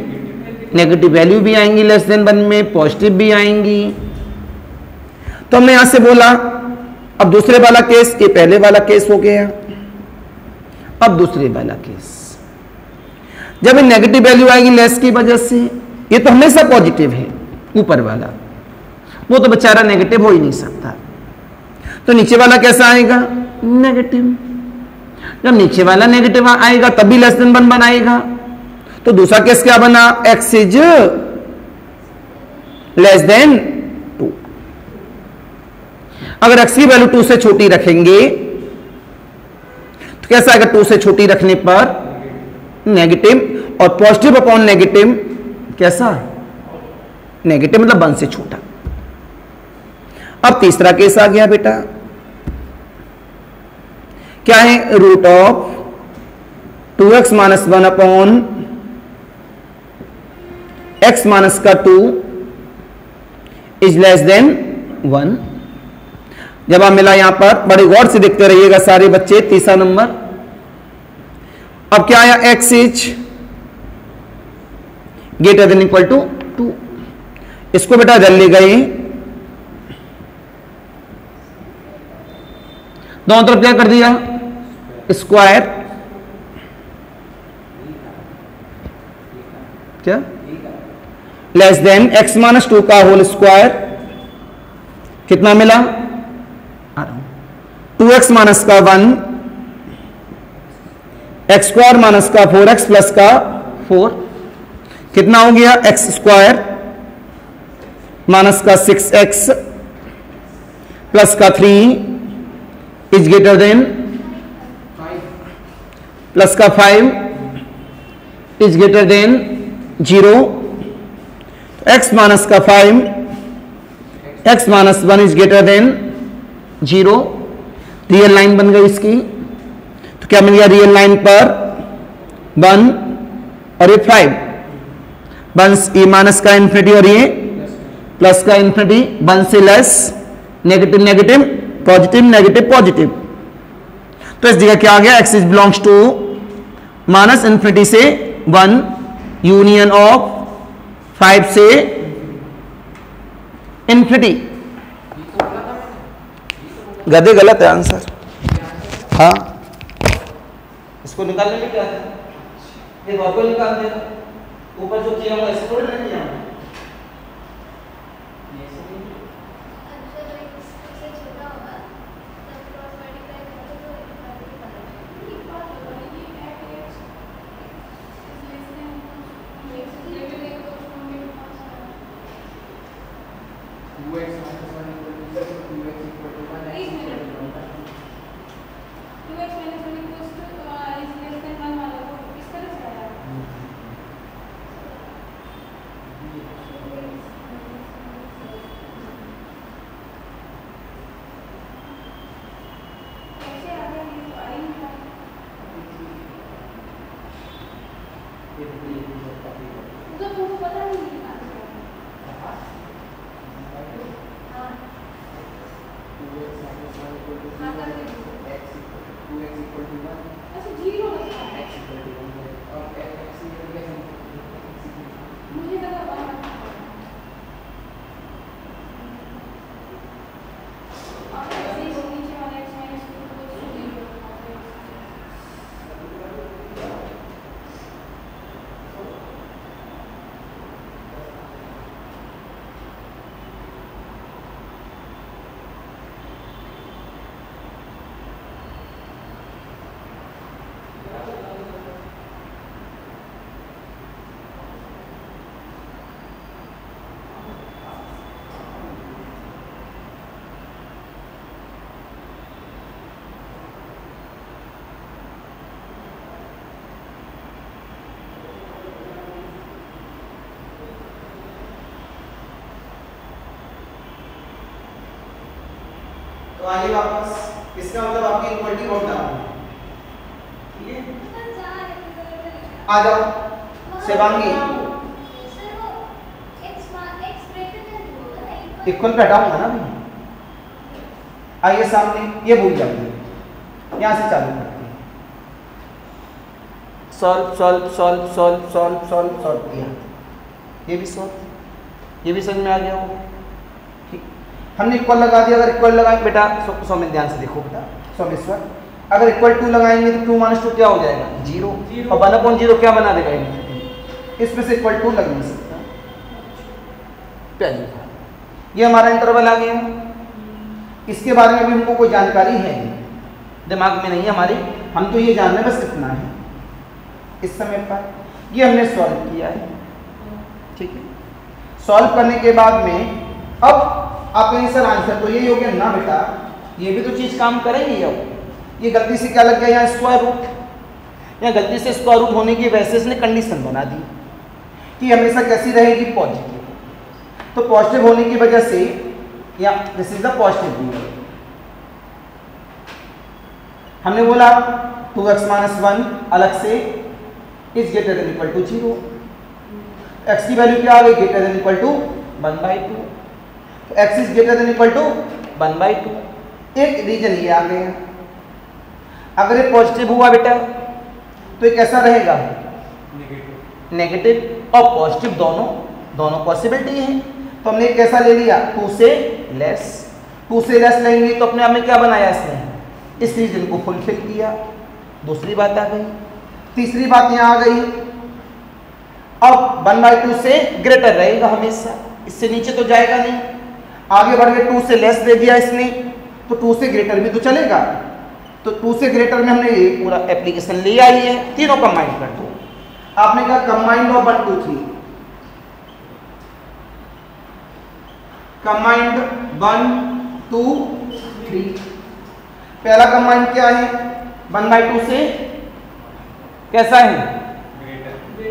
नेगेटिव वैल्यू भी आएंगी लेस देन 1 में, पॉजिटिव भी आएंगी। तो हमने यहां से बोला, अब दूसरे वाला केस, ये पहले वाला केस हो गया। अब दूसरे वाला केस, जब ये नेगेटिव वैल्यू आएगी लेस की वजह से, ये तो हमेशा पॉजिटिव है ऊपर वाला, वो तो बेचारा नेगेटिव हो ही नहीं सकता। तो नीचे वाला कैसा आएगा, नेगेटिव। जब नीचे वाला नेगेटिव आएगा तभी लेस देन 1 बनाएगा। तो दूसरा केस क्या बना, x इज लेस देन 2। अगर x की वैल्यू 2 से छोटी रखेंगे तो कैसा आएगा, 2 से छोटी रखने पर नेगेटिव, और पॉजिटिव अपॉन नेगेटिव कैसा, नेगेटिव मतलब 1 से छोटा। अब तीसरा केस आ गया बेटा, क्या है, root of 2x minus 1 upon x minus का 2 इज लेस देन 1। जवाब मिला यहां पर, बड़े गौर से देखते रहिएगा सारे बच्चे। तीसरा नंबर, अब क्या आया, x is greater than equal to 2। इसको बेटा जल ले गए, दोनों तरफ क्या कर दिया, स्क्वायर, क्या, लेस देन x माइनस 2 का होल स्क्वायर, कितना मिला, 2x माइनस का 1, एक्स स्क्वायर माइनस का 4x प्लस का 4, कितना हो गया, x स्क्वायर माइनस का 6x प्लस का 3 इज ग्रेटर देन, प्लस का 5 is greater than 0, x minus का 5 x minus 1 is greater than 0। Real line बन गई इसकी, तो क्या मिल गया रियल लाइन पर 1 और ये 5, 1 ये माइनस का इन्फिनिटी और ये प्लस का इन्फिनिटी, 1 से less, negative negative positive, negative positive. तो इस जगह क्या आ गया, x is belongs to minus infinity से 1 यूनियन ऑफ 5 से इन्फिनिटी। गधे गलत है आंसर। हाँ इसको निकालने में क्या है, ये वर्गमूल निकाल देगा, ऊपर जो किया हुआ ऐसे थोड़ी नहीं किया हुआ। तो आइए वापस, इसका मतलब आपकी इक्वलिटी नोट डाउन, ठीक है। आ जाओ शिवांगी, इक्वल पे हटाऊंगा ना मैं। आइए सामने, ये भूल जाइए, यहां से चालू करते हैं। Solve solve solve solve solve solve solve किया, ये भी सॉल्व, ये भी समझ में आ गया होगा। हमने इक्वल लगा दिया, अगर इक्वल लगाएं बेटा सौम्य ध्यान से देखो बेटा सोमेश्वर, अगर इक्वल 2 लगाएंगे तो 2 माइनस 2 क्या हो जाएगा 0, और 1/0 क्या बना देगा, इसमें से इक्वल 2 लग नहीं सकता। पहली बात ये हमारा इंटरवल आ गया, इसके बारे में भी हमको कोई जानकारी है दिमाग में नहीं है हमारी, हम तो ये जानना बस कितना है इस समय पर। ये हमने सॉल्व किया है, ठीक है। सॉल्व करने के बाद में अब आप कहें सर आंसर तो यही हो गया ना बेटा, ये भी तो चीज काम करेगी। अब ये गलती से क्या लग गया यहाँ स्क्वायर रूट, या गलती से स्क्वायर रूट होने की वजह से इसने कंडीशन बना दी कि हमेशा कैसी रहेगी पॉजिटिव, तो पॉजिटिव होने की वजह से या this is the positive root. हमने बोला 2x - 1 अलग से is greater than equal to 0, x की वैल्यू क्या आ गई ग्रेटर देन इक्वल टू 1/2, तो x is greater than equal to 1/2। एक रीजन ये आ गया, अगर ये पॉजिटिव हुआ बेटा तो ये कैसा रहेगा नेगेटिव और पॉजिटिव दोनों पॉसिबिलिटी है। तो हमने कैसा ले लिया 2 से लेस, 2 से लेस लेंगे तो अपने आप में क्या बनाया इसने, इस रीजन को फुलफिल किया। दूसरी बात आ गई, तीसरी बात यहाँ आ गई, अब 1/2 से ग्रेटर रहेगा हमेशा, इससे नीचे तो जाएगा नहीं। आगे बढ़ गए 2 से लेस दे दिया इसने, तो 2 से ग्रेटर भी तो चलेगा, तो 2 से ग्रेटर में हमने ये पूरा एप्लीकेशन ले आई है। तीनों कंबाइन कर दो, आपने कहा कंबाइंड ऑफ 1 2 3, कंबाइंड 1 2 इन्फिनिटी। पहला कंबाइंड क्या है, 1/2 से कैसा है,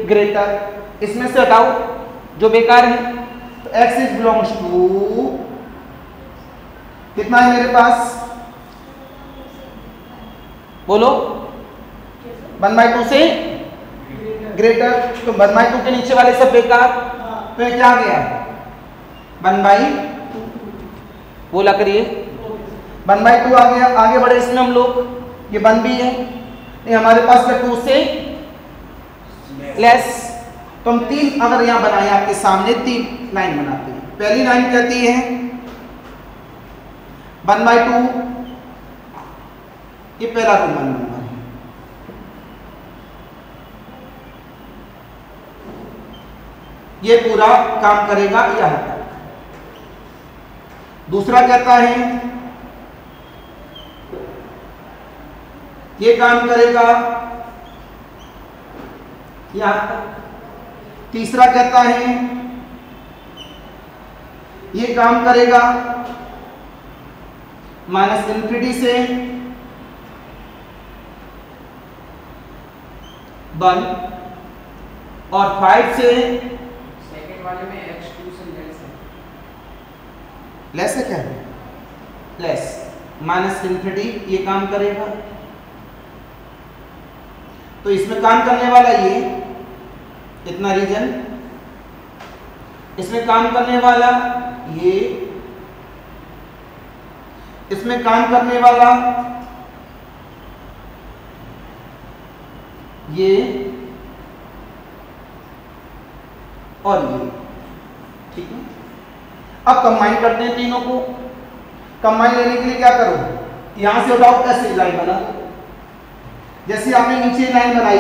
ग्रेटर। इसमें से हटाओ जो बेकार है, तो x इज बिलोंग्स टू कितना है मेरे पास, बोलो 1/2 से ग्रेटर। तो 1/2 के नीचे वाले सब बेकार, तो ये क्या आ गया 1/2, बोला करिए 1/2 आ गया। आगे बढ़े इसमें हम लोग, ये 1 भी है, ये हमारे पास क्या 2 से लेस। तो हम 3 अगर यहां बनाए आपके सामने 3 लाइन बनाते हैं। पहली लाइन कहती है 1/2, ये पहला रोमन नंबर है। ये पूरा काम करेगा यहां तक। दूसरा कहता है ये काम करेगा यहां तक। तीसरा कहता है ये काम करेगा -∞ से 1 और 5 से सेकंड वाले में x2 से लेस है। लेस है क्या, लेस -∞ ये काम करेगा। तो इसमें काम करने वाला ये इतना रीजन, इसमें काम करने वाला ये, इसमें काम करने वाला ये और ये, ठीक है। अब कंबाइन करते हैं तीनों को। कंबाइन लेने के लिए क्या करो, यहां से उठाओ, ऐसे लाइन बना दो। जैसे आपने नीचे लाइन बनाई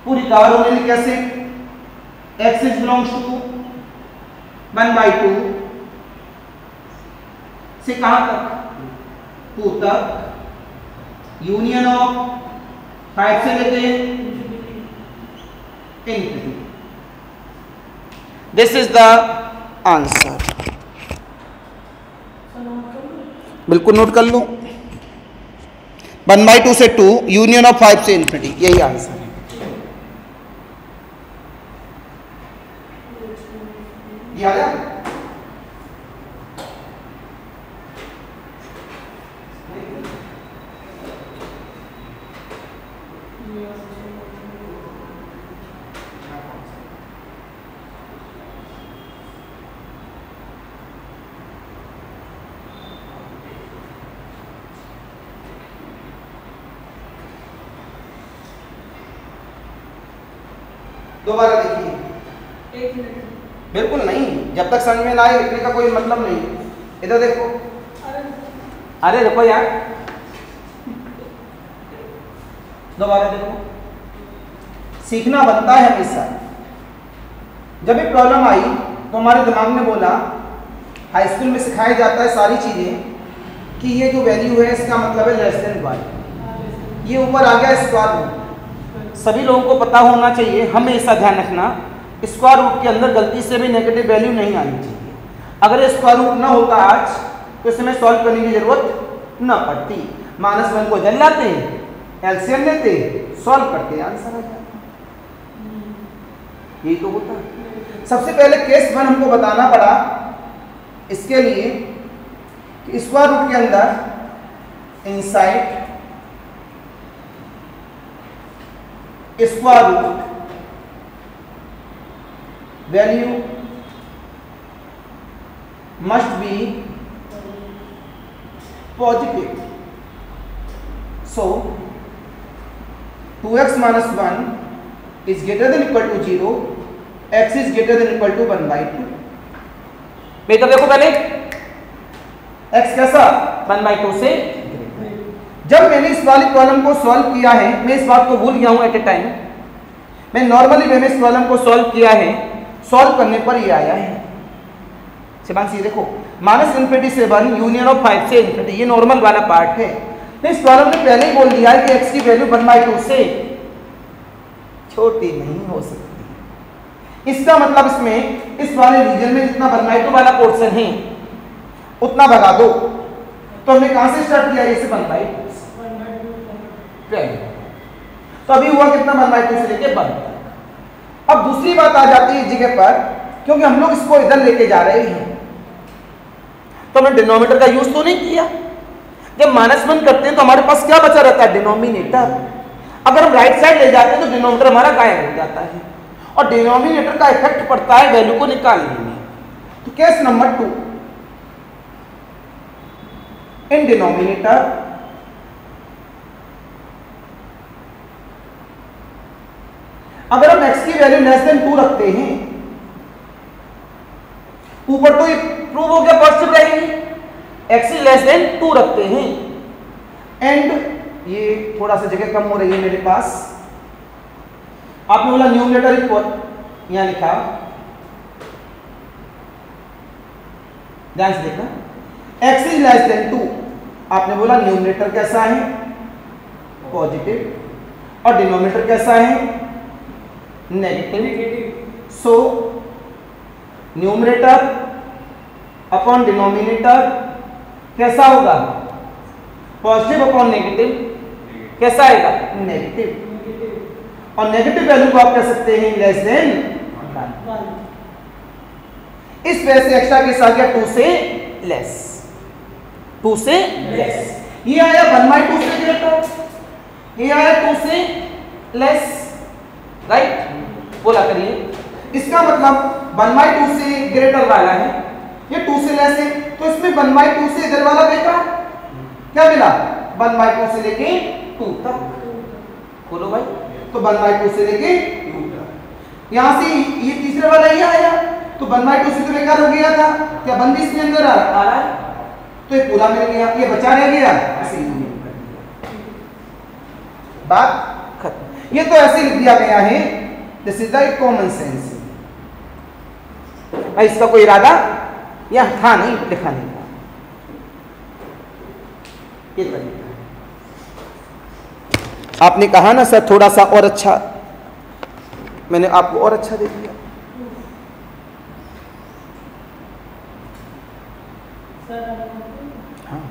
पूरी कवर होने लिए, कैसे x इज बिलोंग्स टू 1/2 से कहां तक, 2 तक, यूनियन ऑफ 5 से लेके infinity. This is the answer. बिल्कुल नोट कर लो, 1/2 से 2, यूनियन ऑफ 5 से इन्फिनिटी, यही आंसर है। ये आ गया। दोबारा देखिए, बिल्कुल नहीं, जब तक समझ में ना आए लिखने का कोई मतलब नहीं। इधर देखो, अरे देखो यार, दोबारा देखो। सीखना बनता है हमेशा। जब भी प्रॉब्लम आई तो हमारे दिमाग में बोला, हाई स्कूल में सिखाया जाता है सारी चीजें कि ये जो वैल्यू है इसका मतलब है लेस देन y, ये ऊपर आ गया स्क्वायर रूट। सभी लोगों को पता होना चाहिए, हमेशा ध्यान रखना, स्क्वायर रूट के अंदर गलती से भी नेगेटिव वैल्यू नहीं आनी चाहिए। अगर स्क्वायर रूट ना होता आज तो इसमें सॉल्व करने की जरूरत ना पड़ती। -1 को जल लाते, एलसीएम लेते, सॉल्व करते, आंसर आ जाता। यही तो होता है। सबसे पहले केस 1 हमको बताना पड़ा इसके लिए कि स्क्वायर रूट के अंदर inside square root value must be positive. So 2x minus 1 is greater than equal to 0, x is greater than equal to 1/2। बेटा देखो पहले x कैसा 1/2 से। जब मैंने इस वाली प्रॉब्लम को सॉल्व किया है, मैं इस बात को भूल गया हूं एट ए टाइम, मैं नॉर्मली वे में इस प्रॉब्लम को सॉल्व किया है, सॉल्व करने पर ये आया है। शिवांशी देखो, -∞ से 1, यूनियन ऑफ 5 से इन्फिनिटी, ये नॉर्मल वाला पार्ट है। तो इस प्रॉब्लम ने पहले ही बोल दिया है कि x की वैल्यू 1/2 से छोटी नहीं हो सकती। इसका मतलब इसमें इस वाले रीजन में जितना 1/2 वाला पोर्शन है उतना भगा दो। तो हमने कहां से स्टार्ट किया, ए से 1/2। तो अभी हुआ कितना, 1/2 से लेके 1 तक। अब दूसरी बात आ जाती है इस जगह पर, क्योंकि हम लोग इसको इधर लेके जा रहे हैं तो हमने डिनोमिनेटर का यूज तो नहीं किया। जब -1 करते हैं तो हमारे पास क्या बचा रहता है, डिनोमिनेटर। अगर हम राइट साइड ले जाते हैं तो डिनोमिनेटर हमारा गायब हो जाता है और डिनोमिनेटर का इफेक्ट पड़ता है वैल्यू को निकालने में। तो केस नंबर 2, इन डिनोमिनेटर अगर हम x की वैल्यू <2 रखते हैं, ऊपर तो ये प्रूव हो गया पॉजिटिव रहेगी, x <2 रखते हैं एंड ये थोड़ा सा जगह कम हो रही है मेरे पास। आपने बोला न्यूमरेटर इक्वल, यहां लिखा, ध्यान से देखना, x 2, आपने बोला न्यूमरेटर कैसा है, पॉजिटिव, और डिनोमिनेटर कैसा है, negative. So numerator upon denominator कैसा होगा, पॉजिटिव अपॉन नेगेटिव कैसा आएगा, नेगेटिव। और नेगेटिव वैल्यू को आप कह सकते हैं <1। इस वजह से एक्स्ट्रा केस आ गया 2 से लेस, 2 से लेस। ये आया 1/2 से ग्रेटर, ये आया 2 से लेस, राइट। बोला करिए, इसका मतलब 1/2 से ग्रेटर वाला है, ये 2 से लेस है, तो इसमें 1/2 से इधर वाला बेकार, क्या मिला, 1/2 से लेके 2 तक। बोलो भाई, तो 1/2 से लेके 2 तक। यहां से ये तीसरे वाला ये आया, तो 1/2 से तो बेकार हो गया था, क्या 1 भी इसमें अंदर आ रहा है, तो ये पूरा मिल गया, ये बचा रह गया, ऐसे ही बात खत्म। ये तो ऐसे लिख दिया गया है, this is the common sense. इसका कोई इरादा या था नहीं लिखाने का, ये तरीका है। आपने कहा ना सर थोड़ा सा और अच्छा, मैंने आपको और अच्छा दे दिया। हाँ,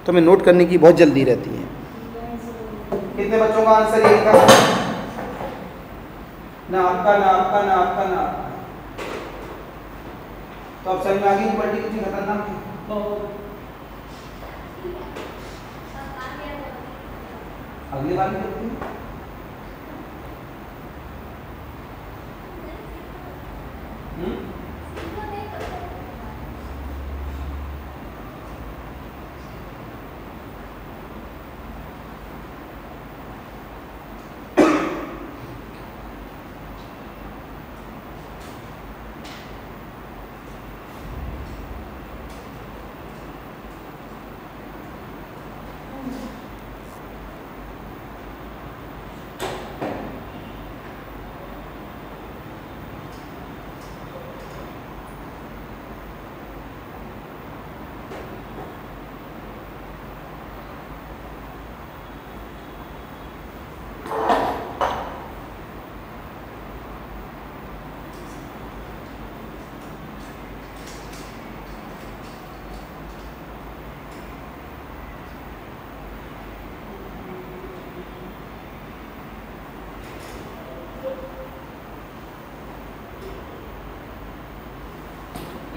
तो मैं नोट करने की बहुत जल्दी रहती है। कितने बच्चों का आंसर यही था, ना आपका, ना आपका, ना आपका, ना आपका। तो अब समझ में आ गई पलटी कितनी खतरनाक है। अगली बार करते हैं।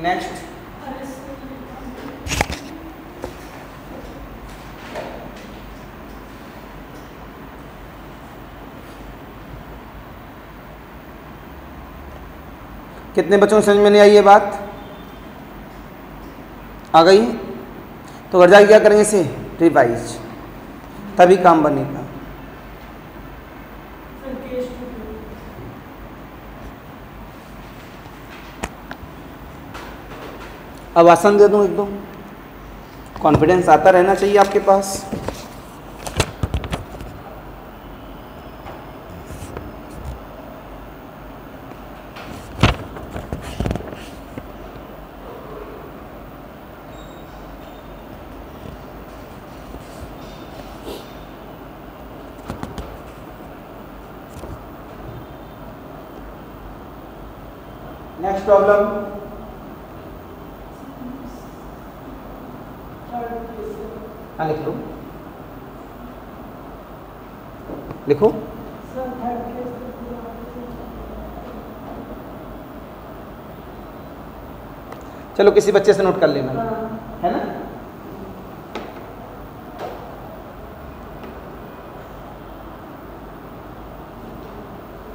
नेक्स्ट, कितने बच्चों को समझ में नहीं आई ये बात, आ गई? तो घर जाके क्या करेंगे, इसे रिवाइज, तभी काम बनेगा। अब आसान दे दूं, एकदम कॉन्फिडेंस आता रहना चाहिए आपके पास। नेक्स्ट प्रॉब्लम, हाँ लिख लो, लिखो। चलो किसी बच्चे से नोट कर लेना, है ना।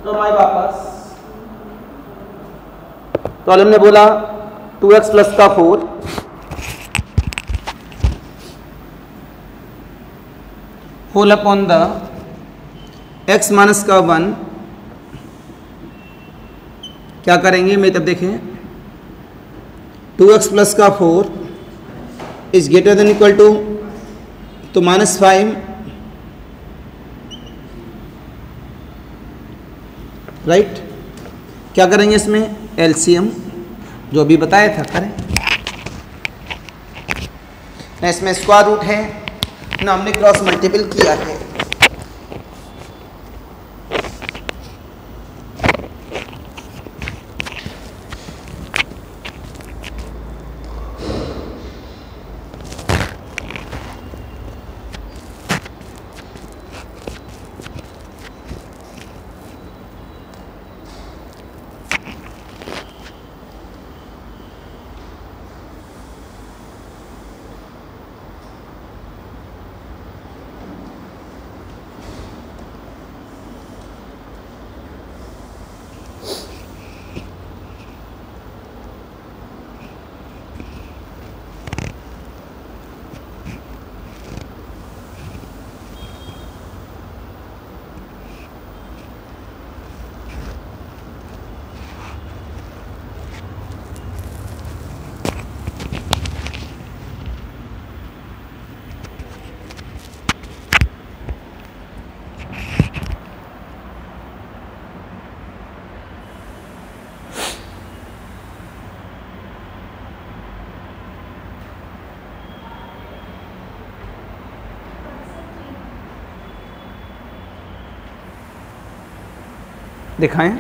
तो हमारे वापस तो आलम ने बोला 2x प्लस का 4 whole upon the x minus का 1, क्या करेंगे मेरी तरफ देखें, 2x प्लस का 4 is greater than equal to, तो -5, राइट। क्या करेंगे इसमें एलसीएम, जो अभी बताया था करें ना। इसमें स्क्वायर रूट है ना, हमने क्रॉस मल्टीपल किया है। दिखाएं,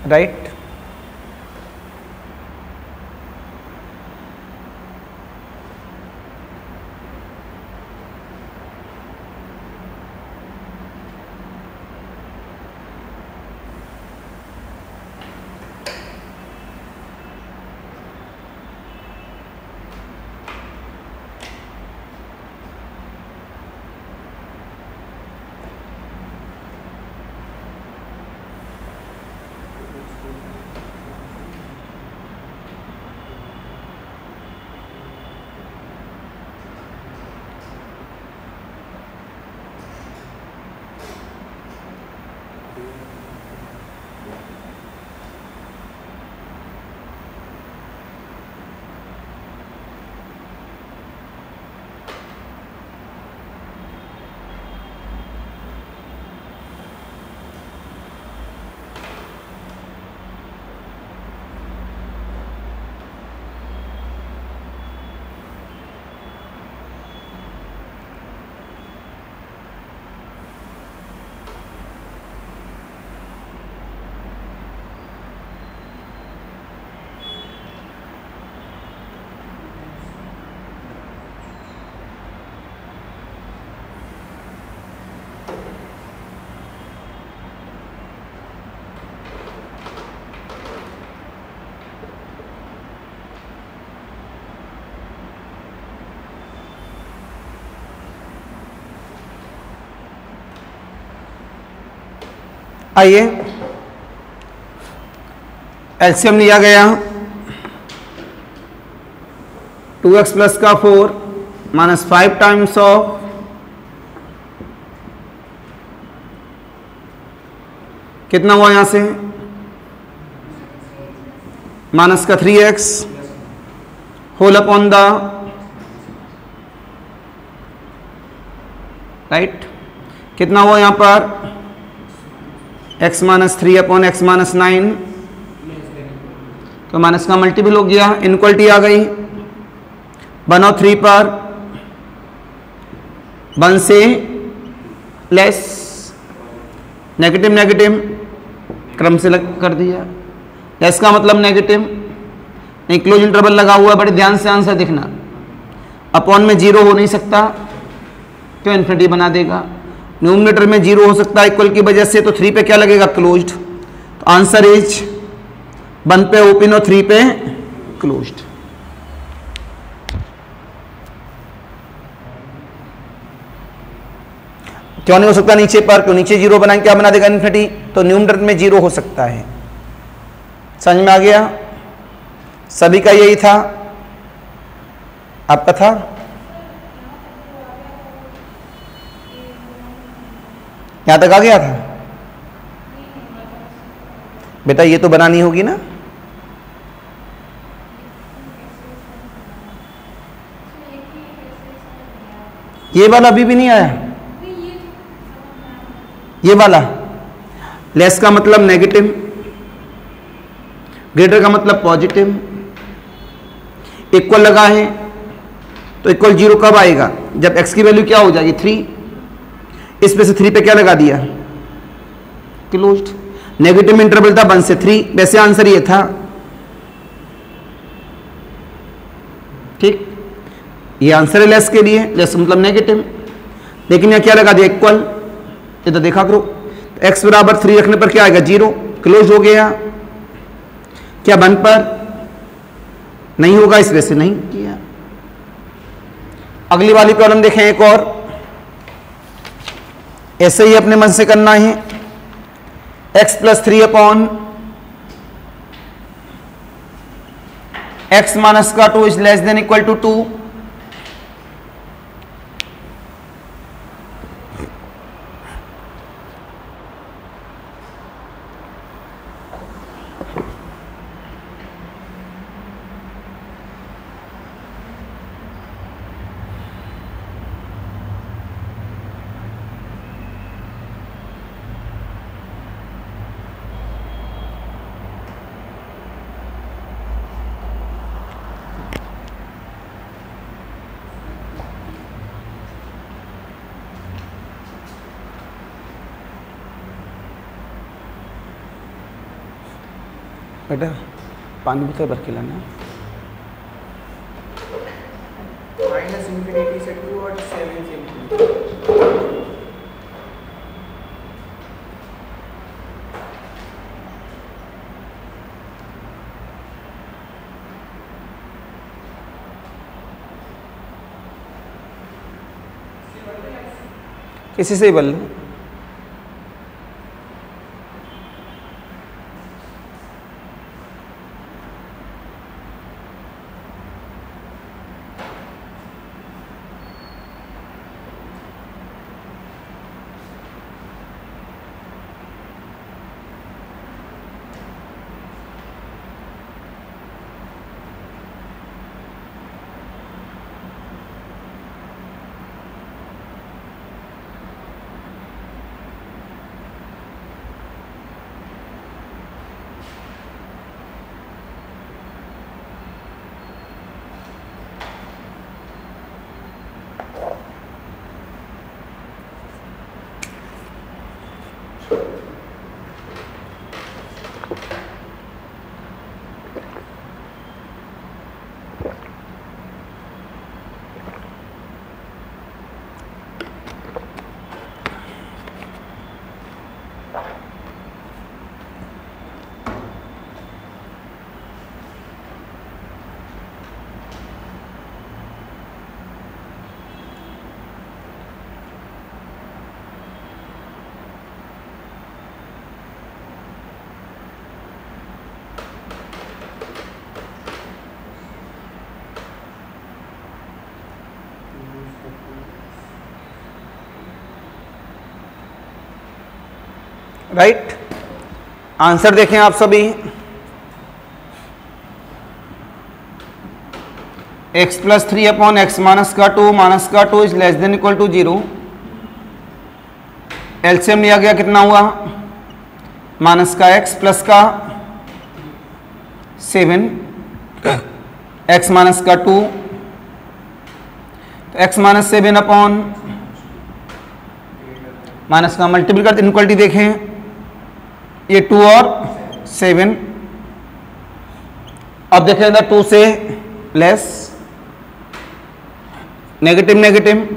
राइट। आइए एलसीएम लिया गया, 2x प्लस का 4 -5 टाइम्स ऑफ कितना हुआ यहां से माइनस का 3x whole upon the right, कितना हुआ यहां पर x minus 3 upon x minus 9, तो माइनस का मल्टीपल हो गया, इनक्वलिटी आ गई 1 और 3 पर 1 से लेस नेगेटिव नेगेटिव क्रम से कर दिया, लेस का मतलब नेगेटिव, नहीं क्लोज इंटरवल लगा हुआ है, बड़े ध्यान से आंसर देखना। अपॉन में 0 हो नहीं सकता तो इन्फिनिटी बना देगा, न्यूमरेटर में 0 हो सकता है इक्वल की वजह से, तो 3 पे क्या लगेगा क्लोज्ड, तो आंसर इज 1 पे ओपन और 3 पे क्लोज्ड। क्यों नहीं हो सकता नीचे पर, क्यों नीचे 0 बनाएंगे क्या बना देगा इन्फिनिटी, तो न्यूमरेटर में 0 हो सकता है। समझ में आ गया? सभी का यही था, आपका था? यहां तक आ गया था बेटा, ये तो बनानी होगी ना। ये वाला अभी भी नहीं आया, ये वाला लेस का मतलब नेगेटिव, ग्रेटर का मतलब पॉजिटिव, इक्वल लगा है तो इक्वल 0 कब आएगा, जब x की वैल्यू क्या हो जाएगी 3, इस पे से 3 पे क्या लगा दिया क्लोज्ड। नेगेटिव में इंटरवल था 1 से 3, वैसे आंसर ये था, ठीक, ये आंसर है लेस के लिए, लेस मतलब नेगेटिव, लेकिन यहां क्या लगा दिया इक्वल, ये तो देखा करो, x बराबर 3 रखने पर क्या आएगा 0, क्लोज हो गया। क्या 1 पर नहीं होगा, इस वजह से नहीं किया। अगली वाली प्रॉब्लम देखें एक और, ऐसे ही अपने मन से करना है। x plus 3 upon x minus का 2 is less than equal to 2। बेटा पानी बोतल भर के लाना। माइनस इंफिनिटी से 2 और 7 से इंफिनिटी। किसी से ही बोल लो। राइट, आंसर देखें आप सभी। x plus 3 upon x minus का 2 is less than equal to 0। LCM लिया गया, कितना हुआ, माइनस का x प्लस का 7, x माइनस का 2, तो x माइनस 7 अपॉन माइनस का मल्टीपल करते इनक्वलिटी देखें, ये 2 और 7, अब देखें इधर 2 से less, negative negative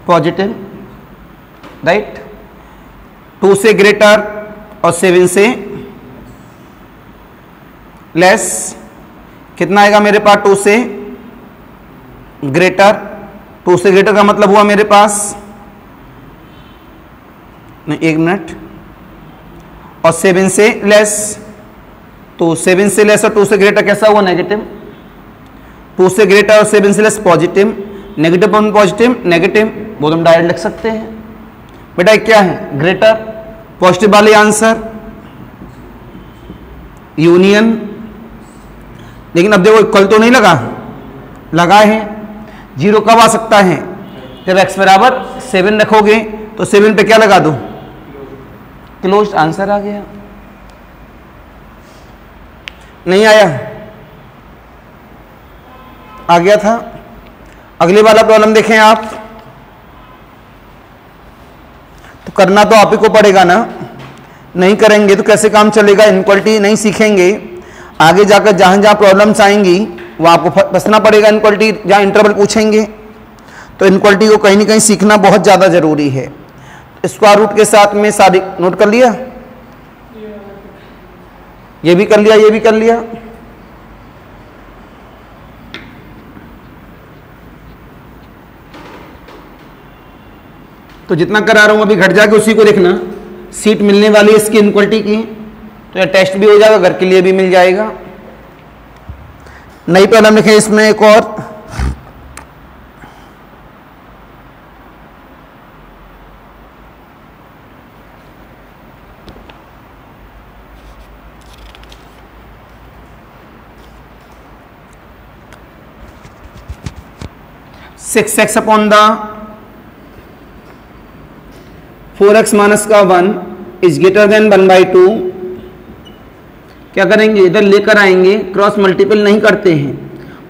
positive, right, 2 से ग्रेटर और 7 से लेस, कितना आएगा मेरे पास 2 से ग्रेटर, 2 से ग्रेटर का मतलब हुआ मेरे पास नहीं, 1 मिनट, और 7 से लेस, तो 7 से लेस और 2 से ग्रेटर कैसा हुआ नेगेटिव, 2 से ग्रेटर और 7 से लेस पॉजिटिव, नेगेटिव और पॉजिटिव नेगेटिव, वो तुम डायरेक्ट लिख सकते हैं बेटा। ये क्या है ग्रेटर, पॉजिटिव वाले आंसर यूनियन, लेकिन अब देखो इक्वल तो नहीं लगा है, 0 कब आ सकता है जब x बराबर 7 रखोगे, तो 7 पे क्या लगा दो, क्लोज्ड, आंसर आ गया। नहीं आया, आ गया था। अगले वाला प्रॉब्लम देखें आप, तो करना तो आप ही को पड़ेगा ना, नहीं करेंगे तो कैसे काम चलेगा, इनक्वलिटी नहीं सीखेंगे, आगे जाकर जहां जहां प्रॉब्लम्स आएंगी वहां आपको फंसना पड़ेगा, इनक्वलिटी जहां इंटरवल पूछेंगे, तो इनक्वलिटी को कहीं ना कहीं सीखना बहुत ज़्यादा ज़रूरी है। स्क्वायर रूट के साथ में सारी नोट कर लिया, ये भी कर लिया, ये भी कर लिया, तो जितना करा रहा हूं अभी घर जाके उसी को देखना, सीट मिलने वाली है इसकी इनक्वलिटी की, तो ये टेस्ट भी हो जाएगा, घर के लिए भी मिल जाएगा। नई प्रॉब्लम लिखें इसमें एक और, six x upon the 4x minus का 1 इज ग्रेटर देन 1/2, क्या करेंगे इधर लेकर आएंगे, क्रॉस मल्टीपल नहीं करते हैं,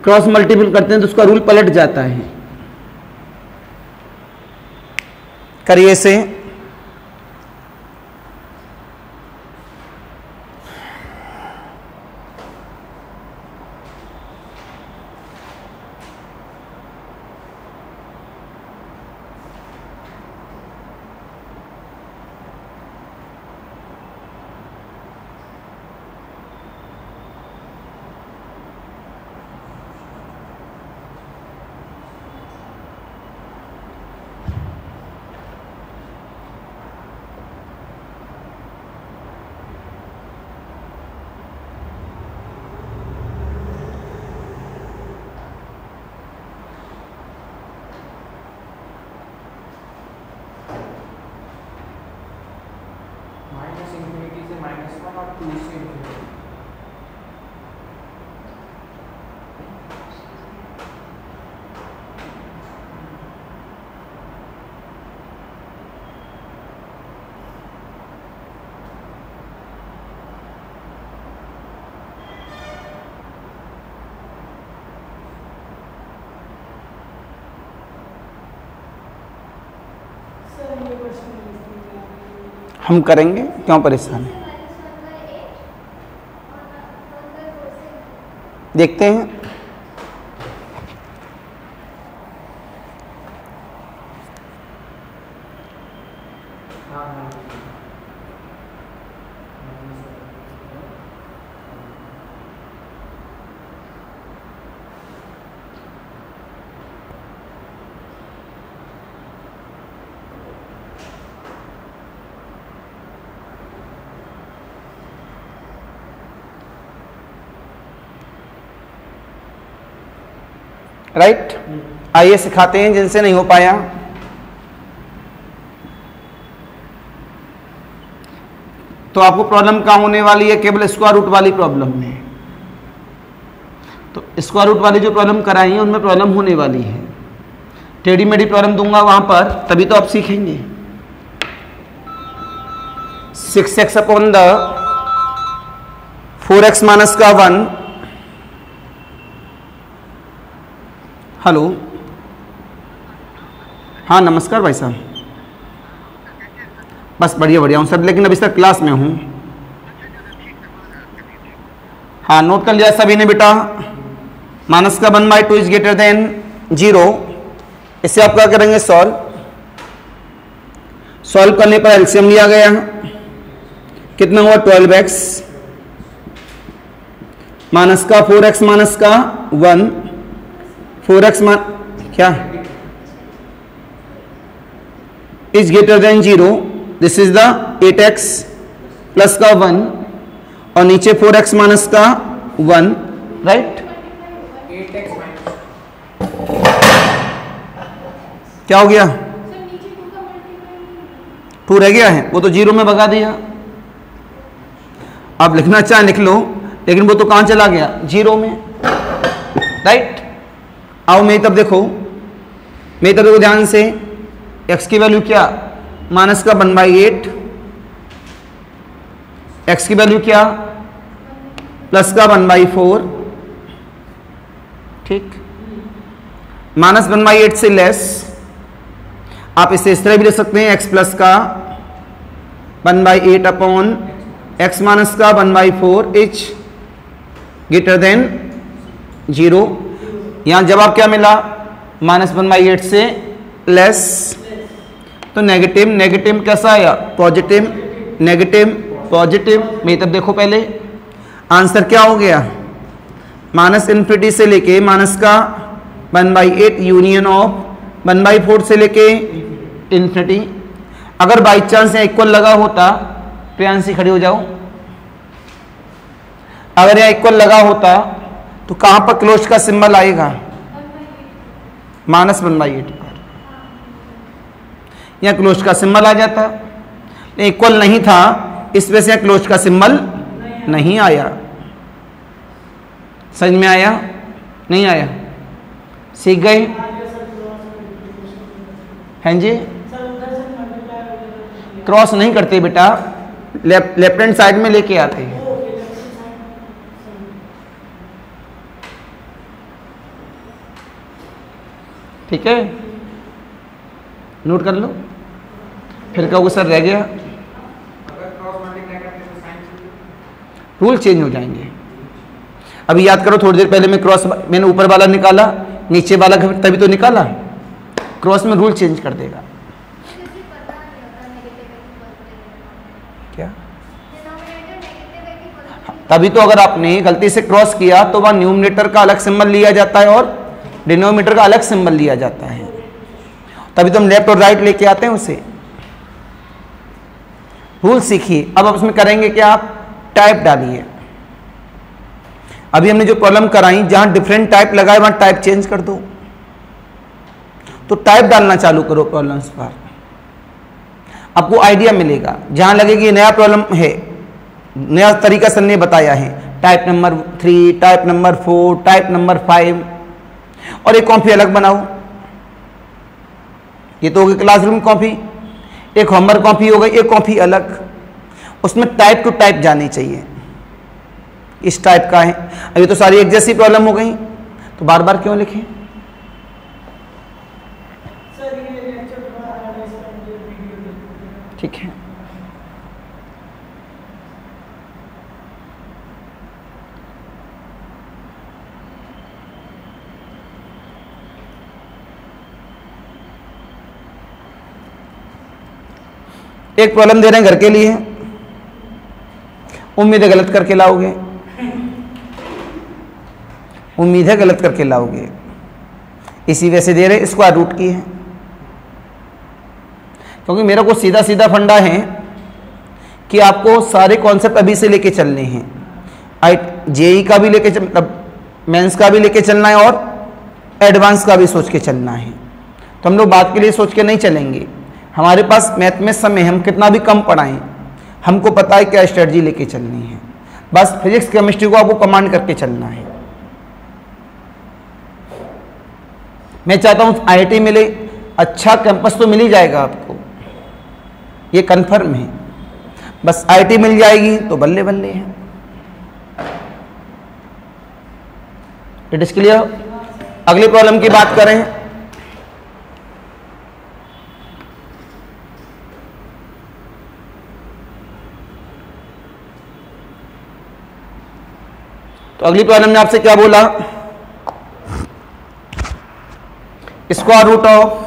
क्रॉस मल्टीपल करते हैं तो उसका रूल पलट जाता है, करिए से, -∞ से -1 और 2 से ∞। हम करेंगे, क्यों परेशान है, देखते हैं। राइट, आइए सिखाते हैं जिनसे नहीं हो पाया। तो आपको प्रॉब्लम कहाँ होने वाली है, केवल स्क्वायर रूट वाली प्रॉब्लम में। तो स्क्वायर रूट वाली जो प्रॉब्लम कराई है उनमें प्रॉब्लम होने वाली है, टेढ़ी मेढ़ी प्रॉब्लम दूंगा वहां पर, तभी तो आप सीखेंगे। 6x upon the 4x minus का 1, हेलो, हाँ नमस्कार भाई साहब, बस बढ़िया बढ़िया हूँ सर, लेकिन अभी सर क्लास में हूँ। हाँ नोट कर लिया सभी ने बेटा। माइनस का 1/2 इज ग्रेटर देन 0, इसे आप क्या करेंगे सॉल्व। सॉल्व करने पर एलसीएम लिया गया, कितना हुआ 12x माइनस का 4x माइनस का 1, 4x क्या is greater than 0, this is the 8x plus का 1 और नीचे 4x माइनस का 1, राइट। 8x माइनस क्या हो गया 2 रह गया है, वो तो 0 में भगा दिया। आप लिखना चाहे लिख लो, लेकिन वो तो कहां चला गया 0 में, राइट। आओ मेरी तरफ देखो, मेरी तरफ देखो ध्यान से। x की वैल्यू क्या माइनस का 1/8, x की वैल्यू क्या प्लस का 1/4, ठीक। माइनस 1/8 से लेस, आप इसे इस तरह भी लिख सकते हैं x प्लस का 1/8 अपॉन x माइनस का 1/4 इज ग्रेटर देन 0। यहां जवाब क्या मिला माइनस 1/8 से लेस, तो नेगेटिव नेगेटिव कैसा आया पॉजिटिव, नेगेटिव पॉजिटिव। मेरी तरफ देखो पहले, आंसर क्या हो गया माइनस इन्फिनिटी से लेके माइनस का 1/8 यूनियन ऑफ 1/4 से लेके इन्फिनिटी। अगर बाई चांस यहाँ इक्वल लगा होता, प्रियांशी खड़ी हो जाओ, अगर यहाँ इक्वल लगा होता तो कहां पर क्लोज का सिंबल आएगा माइनस 1/8 पर, यहाँ क्लोज का सिंबल आ जाता। इक्वल नहीं था इस वजह से यहाँ क्लोज का सिंबल नहीं आया। समझ में आया नहीं आया, सीख गए हैं जी। क्रॉस नहीं करते बेटा, लेफ्ट हैंड साइड में लेके आते हैं। ठीक है, नोट कर लो, फिर कहोगे सर रह गया। अगर क्रॉस मल्टीप्लाई करते हैं तो साइन रूल चेंज हो जाएंगे। अभी याद करो, थोड़ी देर पहले मैं क्रॉस, मैंने ऊपर वाला निकाला, नीचे वाला तभी तो निकाला। क्रॉस में रूल चेंज कर देगा। क्या तभी तो अगर आपने गलती से क्रॉस किया तो वह न्यूमरेटर का अलग सिंबल लिया जाता है और डिनोमिनेटर का अलग सिंबल लिया जाता है, तभी तो हम लेफ्ट और राइट लेके आते हैं उसे। रूल सीखिए। अब आप उसमें करेंगे क्या, आप टाइप डालिए। अभी हमने जो प्रॉब्लम कराई जहां डिफरेंट टाइप लगाए वहां टाइप चेंज कर दो, तो टाइप डालना चालू करो प्रॉब्लम्स पर, आपको आइडिया मिलेगा। जहां लगेगी नया प्रॉब्लम है, नया तरीका सर ने बताया है, type number 3, type number 4, type number 5, और एक कॉपी अलग बनाओ। ये तो होगी क्लासरूम कॉपी, एक होमवर्क कॉपी हो गई, एक कॉपी अलग, उसमें टाइप टू टाइप जानी चाहिए। इस टाइप का है, अभी तो सारी एक जैसी प्रॉब्लम हो गई, तो बार बार क्यों लिखें। ठीक है, एक प्रॉब्लम दे रहे हैं घर के लिए, उम्मीद है गलत करके लाओगे, उम्मीद है गलत करके लाओगे, इसी वजह से दे रहे, स्क्वायर रूट की है। क्योंकि मेरा को सीधा सीधा फंडा है कि आपको सारे कॉन्सेप्ट अभी से लेके चलने हैं। जेई का भी लेके मेंस का भी लेके चलना है और एडवांस का भी सोच के चलना है। तो हम लोग बात के लिए सोच के नहीं चलेंगे। हमारे पास मैथ में समय, हम कितना भी कम पढ़ाएं, हमको पता है क्या स्ट्रेटजी लेके चलनी है। बस फिजिक्स केमिस्ट्री को आपको कमांड करके चलना है। मैं चाहता हूं आईआईटी मिले, अच्छा कैंपस तो मिल ही जाएगा आपको, ये कंफर्म है। बस आईआईटी मिल जाएगी तो बल्ले बल्ले है। It is clear. अगली प्रॉब्लम की बात करें, तो अगली प्रॉब्लम में आपसे क्या बोला, square root of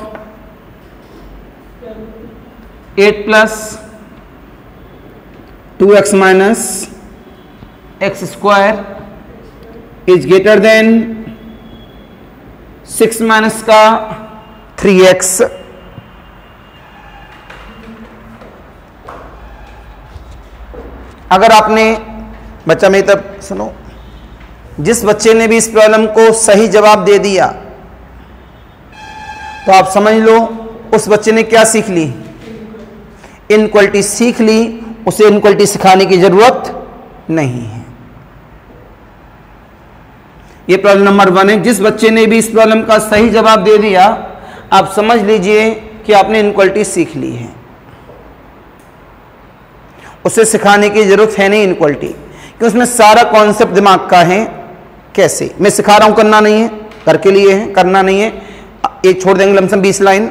8 plus 2x minus x square is greater than 6 minus का 3x। अगर आपने, बच्चा मेरी तरफ सुनो, जिस बच्चे ने भी इस प्रॉब्लम को सही जवाब दे दिया तो आप समझ लो उस बच्चे ने क्या सीख ली, इनक्वालिटी सीख ली, उसे इनक्वालिटी सिखाने की जरूरत नहीं है। ये प्रॉब्लम नंबर 1 है। जिस बच्चे ने भी इस प्रॉब्लम का सही जवाब दे दिया आप समझ लीजिए कि आपने इनक्वालिटी सीख ली है, उसे सिखाने की जरूरत है नहीं इनक्वालिटी, क्योंकि उसमें सारा कॉन्सेप्ट दिमाग का है। कैसे मैं सिखा रहा हूं, करना नहीं है, करके लिए है, करना नहीं है, एक छोड़ देंगे लमसम 20 लाइन।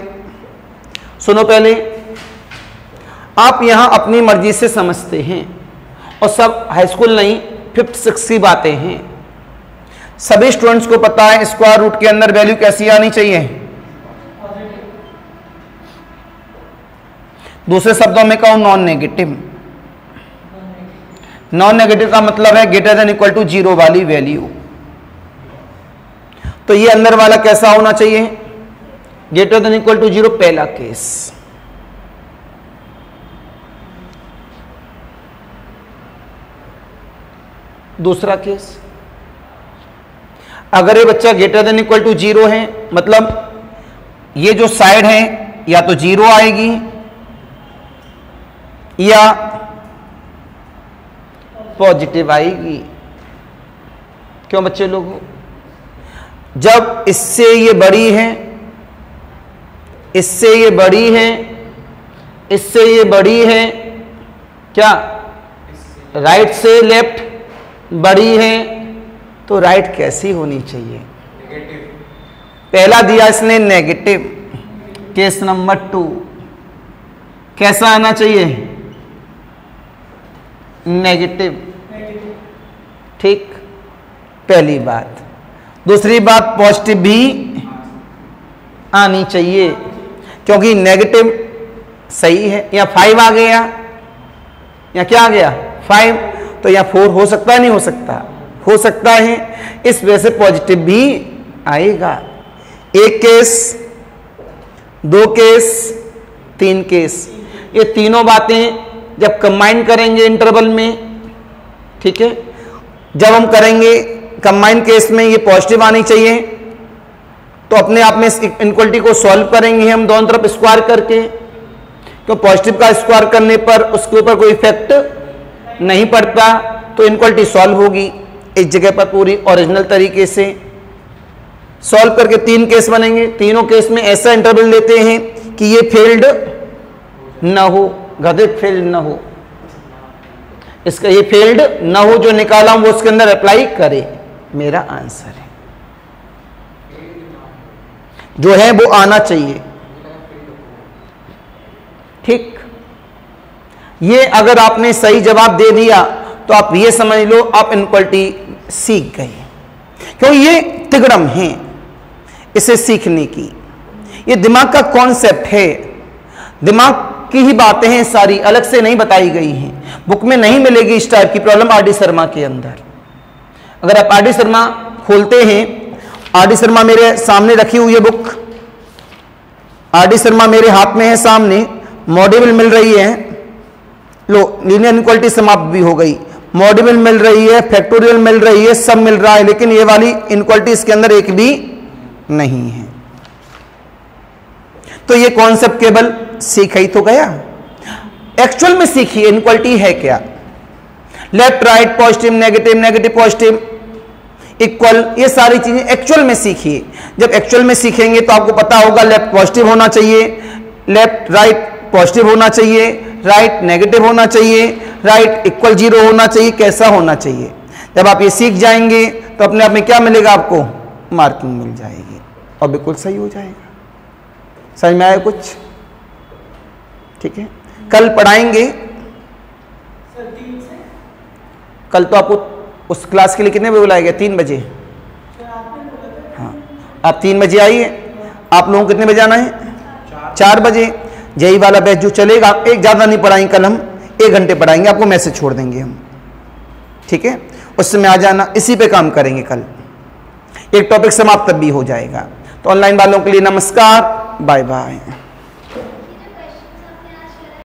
सुनो, पहले आप यहां अपनी मर्जी से समझते हैं और सब हाई स्कूल नहीं 5th 6th की बातें हैं। सभी स्टूडेंट्स को पता है स्क्वायर रूट के अंदर वैल्यू कैसी आनी चाहिए। दूसरे शब्दों में कहूं नॉन नेगेटिव। नॉन नेगेटिव का मतलब है ग्रेटर देन इक्वल टू 0 वाली वैल्यू। तो ये अंदर वाला कैसा होना चाहिए, ग्रेटर देन इक्वल टू 0, पहला केस। दूसरा केस, अगर ये बच्चा ग्रेटर देन इक्वल टू 0 है, मतलब ये जो साइड है या तो 0 आएगी या पॉजिटिव आएगी। क्यों बच्चे लोग, जब इससे ये बड़ी है, इससे ये बड़ी है, इससे ये बड़ी है, क्या राइट से लेफ्ट बड़ी है, तो राइट कैसी होनी चाहिए, नेगेटिव। पहला दिया इसने नेगेटिव। केस नंबर 2 कैसा आना चाहिए, नेगेटिव। ठीक, पहली बात। दूसरी बात, पॉजिटिव भी आनी चाहिए, क्योंकि नेगेटिव सही है। या 5 आ गया, या क्या आ गया 5, तो या 4 हो सकता है, नहीं हो सकता, हो सकता है, इस वजह से पॉजिटिव भी आएगा। एक केस, 2 केस, 3 केस, ये तीनों बातें जब कंबाइन करेंगे इंटरवल में, ठीक है, जब हम करेंगे कंबाइन केस में ये पॉजिटिव आनी चाहिए, तो अपने आप में इस इनक्वालिटी को सॉल्व करेंगे हम दोनों तरफ स्क्वायर करके। तो पॉजिटिव का स्क्वायर करने पर उसके ऊपर कोई इफेक्ट नहीं पड़ता, तो इनक्वालिटी सॉल्व होगी इस जगह पर पूरी ओरिजिनल तरीके से। सॉल्व करके 3 केस बनेंगे। तीनों केस में ऐसा इंटरवल लेते हैं कि ये फेल्ड ना हो, गधित फेल्ड ना हो, इसका ये फेल्ड ना हो, जो निकाला हूं वो उसके अंदर अप्लाई करे। मेरा आंसर है, जो है वो आना चाहिए। ठीक, ये अगर आपने सही जवाब दे दिया तो आप ये समझ लो आप इनक्वालिटी सीख गए, क्योंकि ये तिगड़म है इसे सीखने की। ये दिमाग का कॉन्सेप्ट है, दिमाग की ही बातें हैं, सारी अलग से नहीं बताई गई हैं, बुक में नहीं मिलेगी इस टाइप की प्रॉब्लम आर डी शर्मा के अंदर। अगर आप आर डी शर्मा खोलते हैं, आर डी शर्मा मेरे सामने रखी हुई है बुक, आर डी शर्मा मेरे हाथ में है सामने, मॉड्यूल मिल रही है, लो लीनियर इनक्वालिटी समाप्त भी हो गई, मॉड्यूल मिल रही है, फैक्टोरियल मिल रही है, सब मिल रहा है, लेकिन ये वाली इनक्वालिटी इसके अंदर एक भी नहीं है। तो ये कॉन्सेप्ट केवल सीखा ही तो गया, एक्चुअल में सीखिए इनक्वालिटी है क्या। Left right, positive negative, negative positive, equal, ये सारी चीजें एक्चुअल में सीखिए। जब एक्चुअल में सीखेंगे तो आपको पता होगा लेफ्ट पॉजिटिव होना चाहिए, लेफ्ट राइट पॉजिटिव होना चाहिए, राइट नेगेटिव होना चाहिए, राइट इक्वल 0 होना चाहिए, कैसा होना चाहिए। जब आप ये सीख जाएंगे तो अपने आप में क्या मिलेगा, आपको मार्किंग मिल जाएगी और बिल्कुल सही हो जाएगा। समझ में आया कुछ? ठीक है, कल पढ़ाएंगे, कल तो आपको उस क्लास के लिए कितने बजे बुलाया गया? 3 बजे। हाँ, आप 3 बजे आइए। आप लोगों को कितने बजे आना है? 4 बजे। यही वाला बैच जो चलेगा, एक ज़्यादा नहीं पढ़ाएंगे कल, हम 1 घंटे पढ़ाएंगे, आपको मैसेज छोड़ देंगे हम, ठीक है? उस समय आ जाना, इसी पे काम करेंगे कल। एक टॉपिक समाप्त भी हो जाएगा। तो ऑनलाइन वालों के लिए नमस्कार, बाय बाय।